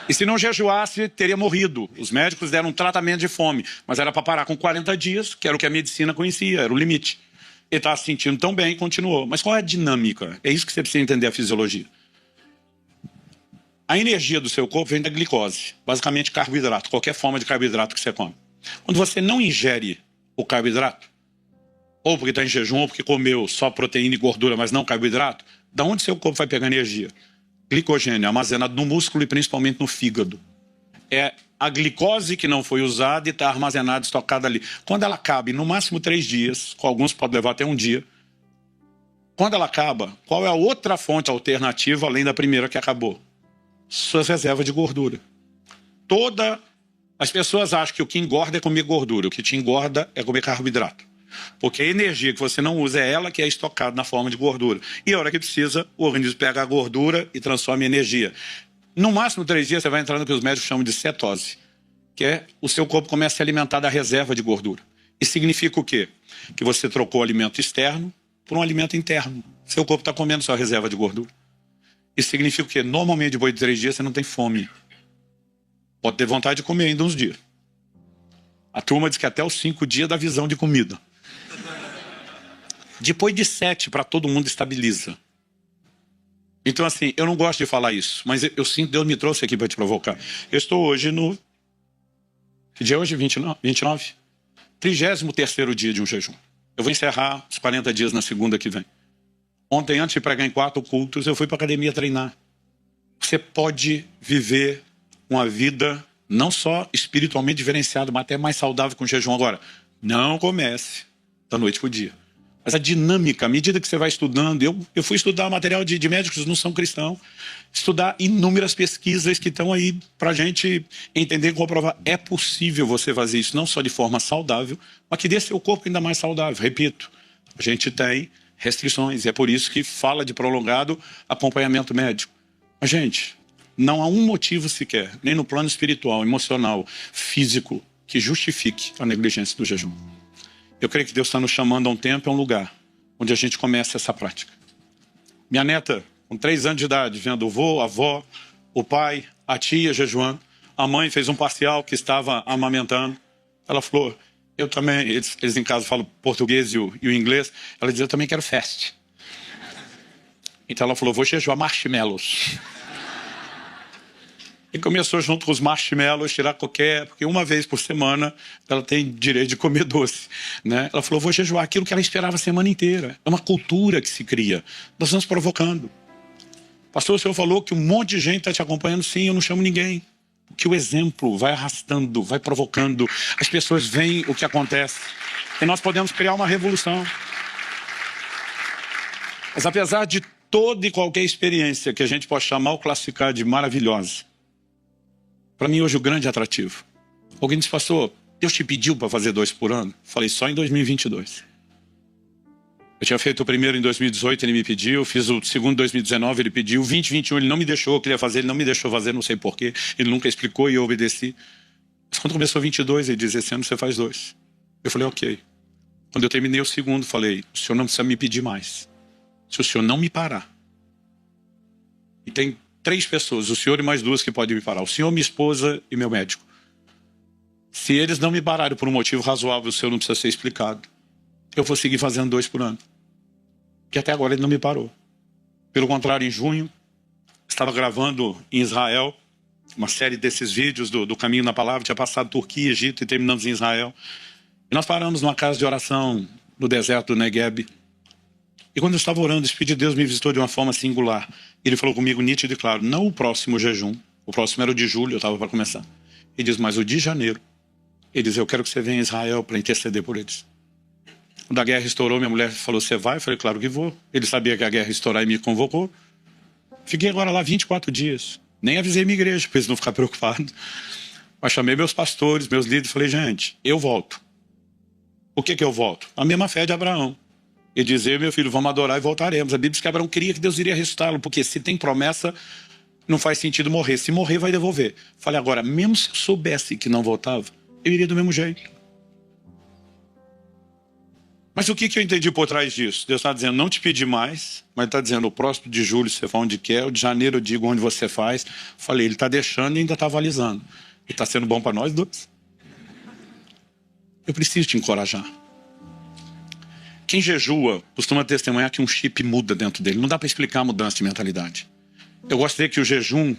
E se não jejuasse, teria morrido. Os médicos deram um tratamento de fome, mas era para parar com 40 dias, que era o que a medicina conhecia, era o limite. Ele estava se sentindo tão bem e continuou. Mas qual é a dinâmica? É isso que você precisa entender a fisiologia. A energia do seu corpo vem da glicose, basicamente carboidrato, qualquer forma de carboidrato que você come. Quando você não ingere o carboidrato, ou porque está em jejum, ou porque comeu só proteína e gordura, mas não carboidrato, da onde seu corpo vai pegar energia? Glicogênio, armazenado no músculo e principalmente no fígado. É a glicose que não foi usada e está armazenada, estocada ali. Quando ela cabe, no máximo 3 dias, com alguns pode levar até 1 dia. Quando ela acaba, qual é a outra fonte alternativa, além da primeira que acabou? Suas reservas de gordura. As pessoas acham que o que engorda é comer gordura, o que te engorda é comer carboidrato. Porque a energia que você não usa é ela que é estocada na forma de gordura. E a hora que precisa, o organismo pega a gordura e transforma em energia. No máximo 3 dias você vai entrar no que os médicos chamam de cetose, que é o seu corpo começa a se alimentar da reserva de gordura. Isso significa o quê? Que você trocou o alimento externo por um alimento interno. Seu corpo está comendo sua reserva de gordura. Isso significa o quê? Normalmente, depois de 3 dias, você não tem fome. Pode ter vontade de comer ainda uns dias. A turma diz que até os 5 dias dá visão de comida. Depois de 7, para todo mundo, estabiliza. Então, assim, eu não gosto de falar isso, mas eu sinto que Deus me trouxe aqui para te provocar. Eu estou hoje no... Que dia é hoje? 29? 33º dia de um jejum. Eu vou encerrar os 40 dias na segunda que vem. Ontem, antes de pregar em 4 cultos, eu fui para a academia treinar. Você pode viver uma vida não só espiritualmente diferenciada, mas até mais saudável com jejum. Agora, não comece da noite para o dia. Mas a dinâmica, à medida que você vai estudando, eu fui estudar material de médicos que não são cristãos, estudar inúmeras pesquisas que estão aí para a gente entender e comprovar. É possível você fazer isso não só de forma saudável, mas que dê seu corpo ainda mais saudável. Repito, a gente tem restrições, e é por isso que fala de prolongado acompanhamento médico. Mas, gente, não há um motivo sequer, nem no plano espiritual, emocional, físico, que justifique a negligência do jejum. Eu creio que Deus está nos chamando a um tempo, a um lugar, onde a gente começa essa prática. Minha neta, com 3 anos de idade, vendo o vô, a avó, o pai, a tia jejuando, a mãe fez um parcial que estava amamentando. Ela falou, eu também, eles em casa falam português e o inglês, ela dizia, eu também quero fast. Então ela falou, vou jejuar marshmallows. E começou junto com os marshmallows, tirar qualquer... Porque uma vez por semana ela tem direito de comer doce, né? Ela falou, vou jejuar aquilo que ela esperava a semana inteira. É uma cultura que se cria. Nós estamos provocando. Pastor, o senhor falou que um monte de gente está te acompanhando. Sim, eu não chamo ninguém. Que o exemplo vai arrastando, vai provocando. As pessoas veem o que acontece. E nós podemos criar uma revolução. Mas apesar de toda e qualquer experiência que a gente pode chamar ou classificar de maravilhosa, para mim hoje o grande atrativo. Alguém disse, pastor, Deus te pediu para fazer 2 por ano? Falei, só em 2022. Eu tinha feito o primeiro em 2018, ele me pediu. Fiz o segundo em 2019, ele pediu. 2021 ele não me deixou, eu queria fazer, ele não me deixou fazer, não sei porquê. Ele nunca explicou e eu obedeci. Mas quando começou 22, ele disse, esse ano você faz 2. Eu falei, ok. Quando eu terminei o segundo, falei, o senhor não precisa me pedir mais. Se o senhor não me parar. E tem 3 pessoas, o senhor e mais 2 que podem me parar. O senhor, minha esposa e meu médico. Se eles não me pararem por um motivo razoável, o senhor não precisa ser explicado. Eu vou seguir fazendo 2 por ano. Que até agora ele não me parou. Pelo contrário, em junho, estava gravando em Israel uma série desses vídeos do Caminho na Palavra. Tinha passado Turquia, Egito e terminamos em Israel. E nós paramos numa casa de oração no deserto do Negueb. E quando eu estava orando, o Espírito de Deus me visitou de uma forma singular. Ele falou comigo nítido e claro, não o próximo jejum. O próximo era o de julho, eu estava para começar. Ele diz, mas o de janeiro. Ele diz, eu quero que você venha a Israel para interceder por eles. Quando a guerra estourou, minha mulher falou, você vai? Eu falei, claro que vou. Ele sabia que a guerra ia estourar e me convocou. Fiquei agora lá 24 dias. Nem avisei minha igreja, para eles não ficarem preocupados. Mas chamei meus pastores, meus líderes, falei, gente, eu volto. Por que eu volto? A mesma fé de Abraão. Ele dizia, meu filho, vamos adorar e voltaremos. A Bíblia diz que Abraão queria que Deus iria ressuscitá-lo, porque se tem promessa, não faz sentido morrer. Se morrer, vai devolver. Falei, agora, mesmo se eu soubesse que não voltava, eu iria do mesmo jeito. Mas o que eu entendi por trás disso? Deus está dizendo, não te pedi mais, mas está dizendo, o próximo de julho você faz onde quer, o de janeiro eu digo onde você faz. Falei, ele está deixando e ainda está avalizando. E está sendo bom para nós 2. Eu preciso te encorajar. Quem jejua costuma testemunhar que um chip muda dentro dele. Não dá para explicar a mudança de mentalidade. Eu gosto de dizer que o jejum,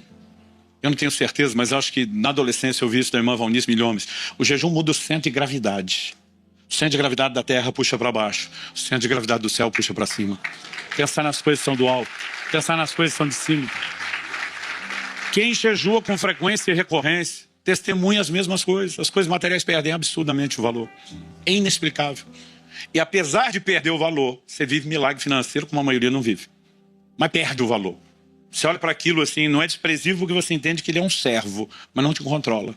eu não tenho certeza, mas acho que na adolescência eu vi isso da irmã Valnice Milhomes. O jejum muda o centro de gravidade. O centro de gravidade da terra puxa para baixo. O centro de gravidade do céu puxa para cima. Pensar nas coisas que são do alto. Pensar nas coisas que são de cima. Quem jejua com frequência e recorrência testemunha as mesmas coisas. As coisas materiais perdem absurdamente o valor. É inexplicável. E apesar de perder o valor, você vive milagre financeiro como a maioria não vive. Mas perde o valor. Você olha para aquilo assim, não é desprezível porque você entende que ele é um servo, mas não te controla.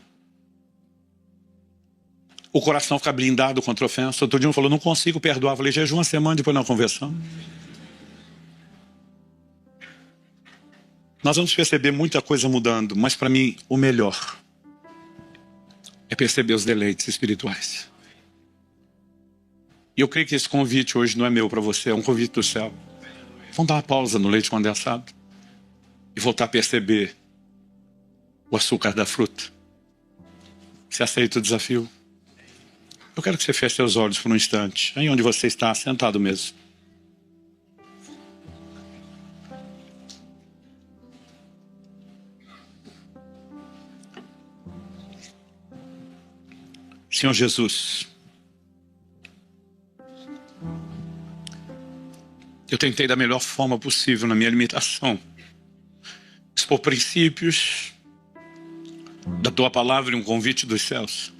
O coração fica blindado contra a ofensa. Outro dia um falou, não consigo perdoar. Eu falei, jejum uma semana depois na conversão. Nós vamos perceber muita coisa mudando, mas para mim, o melhor perceber os deleites espirituais. E eu creio que esse convite hoje não é meu para você, é um convite do céu. Vamos dar uma pausa no leite condensado e voltar a perceber o açúcar da fruta. Você aceita o desafio? Eu quero que você feche seus olhos por um instante, aí onde você está, sentado mesmo. Senhor Jesus, eu tentei da melhor forma possível na minha limitação expor princípios da Tua palavra e um convite dos céus.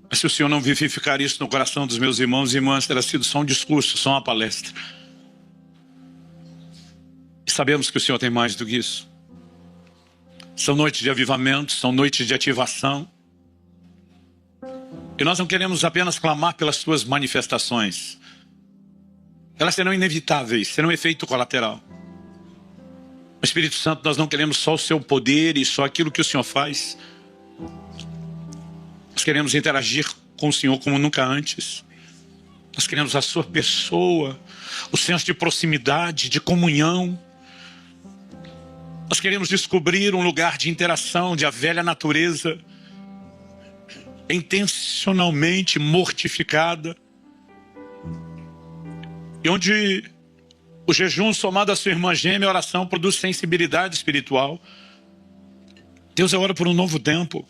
Mas se o Senhor não vivificar isso no coração dos meus irmãos e irmãs, terá sido só um discurso, só uma palestra. E sabemos que o Senhor tem mais do que isso. São noites de avivamento, são noites de ativação. E nós não queremos apenas clamar pelas Tuas manifestações. Elas serão inevitáveis, serão efeito colateral. O Espírito Santo, nós não queremos só o Seu poder e só aquilo que o Senhor faz. Nós queremos interagir com o Senhor como nunca antes. Nós queremos a Sua pessoa, o senso de proximidade, de comunhão. Nós queremos descobrir um lugar de interação, de a velha natureza intencionalmente mortificada. E onde o jejum somado à sua irmã gêmea, a oração produz sensibilidade espiritual. Deus ora por um novo tempo.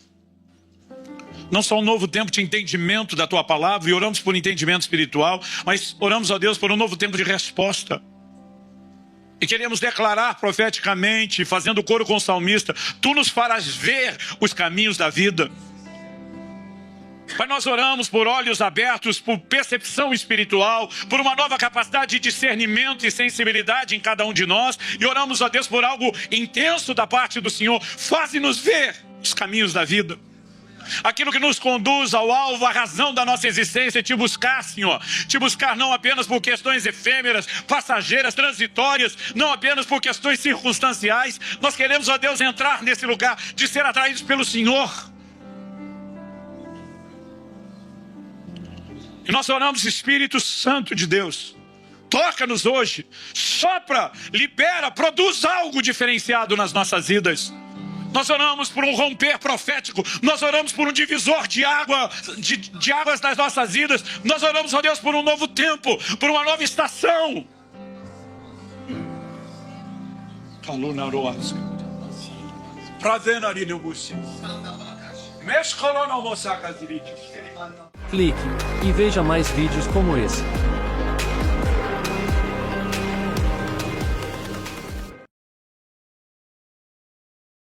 Não só um novo tempo de entendimento da Tua palavra, e oramos por entendimento espiritual, mas oramos a Deus por um novo tempo de resposta. E queremos declarar profeticamente, fazendo coro com o salmista: Tu nos farás ver os caminhos da vida. Pai, nós oramos por olhos abertos, por percepção espiritual, por uma nova capacidade de discernimento e sensibilidade em cada um de nós. E oramos a Deus por algo intenso da parte do Senhor. Faze-nos ver os caminhos da vida. Aquilo que nos conduz ao alvo, a razão da nossa existência, te buscar, Senhor. Te buscar não apenas por questões efêmeras, passageiras, transitórias, não apenas por questões circunstanciais. Nós queremos, ó Deus, entrar nesse lugar de ser atraídos pelo Senhor. E nós oramos, Espírito Santo de Deus, toca-nos hoje, sopra, libera, produz algo diferenciado nas nossas vidas. Nós oramos por um romper profético. Nós oramos por um divisor de água, de águas nas nossas vidas. Nós oramos, ó Deus, por um novo tempo, por uma nova estação. Clique e veja mais vídeos como esse.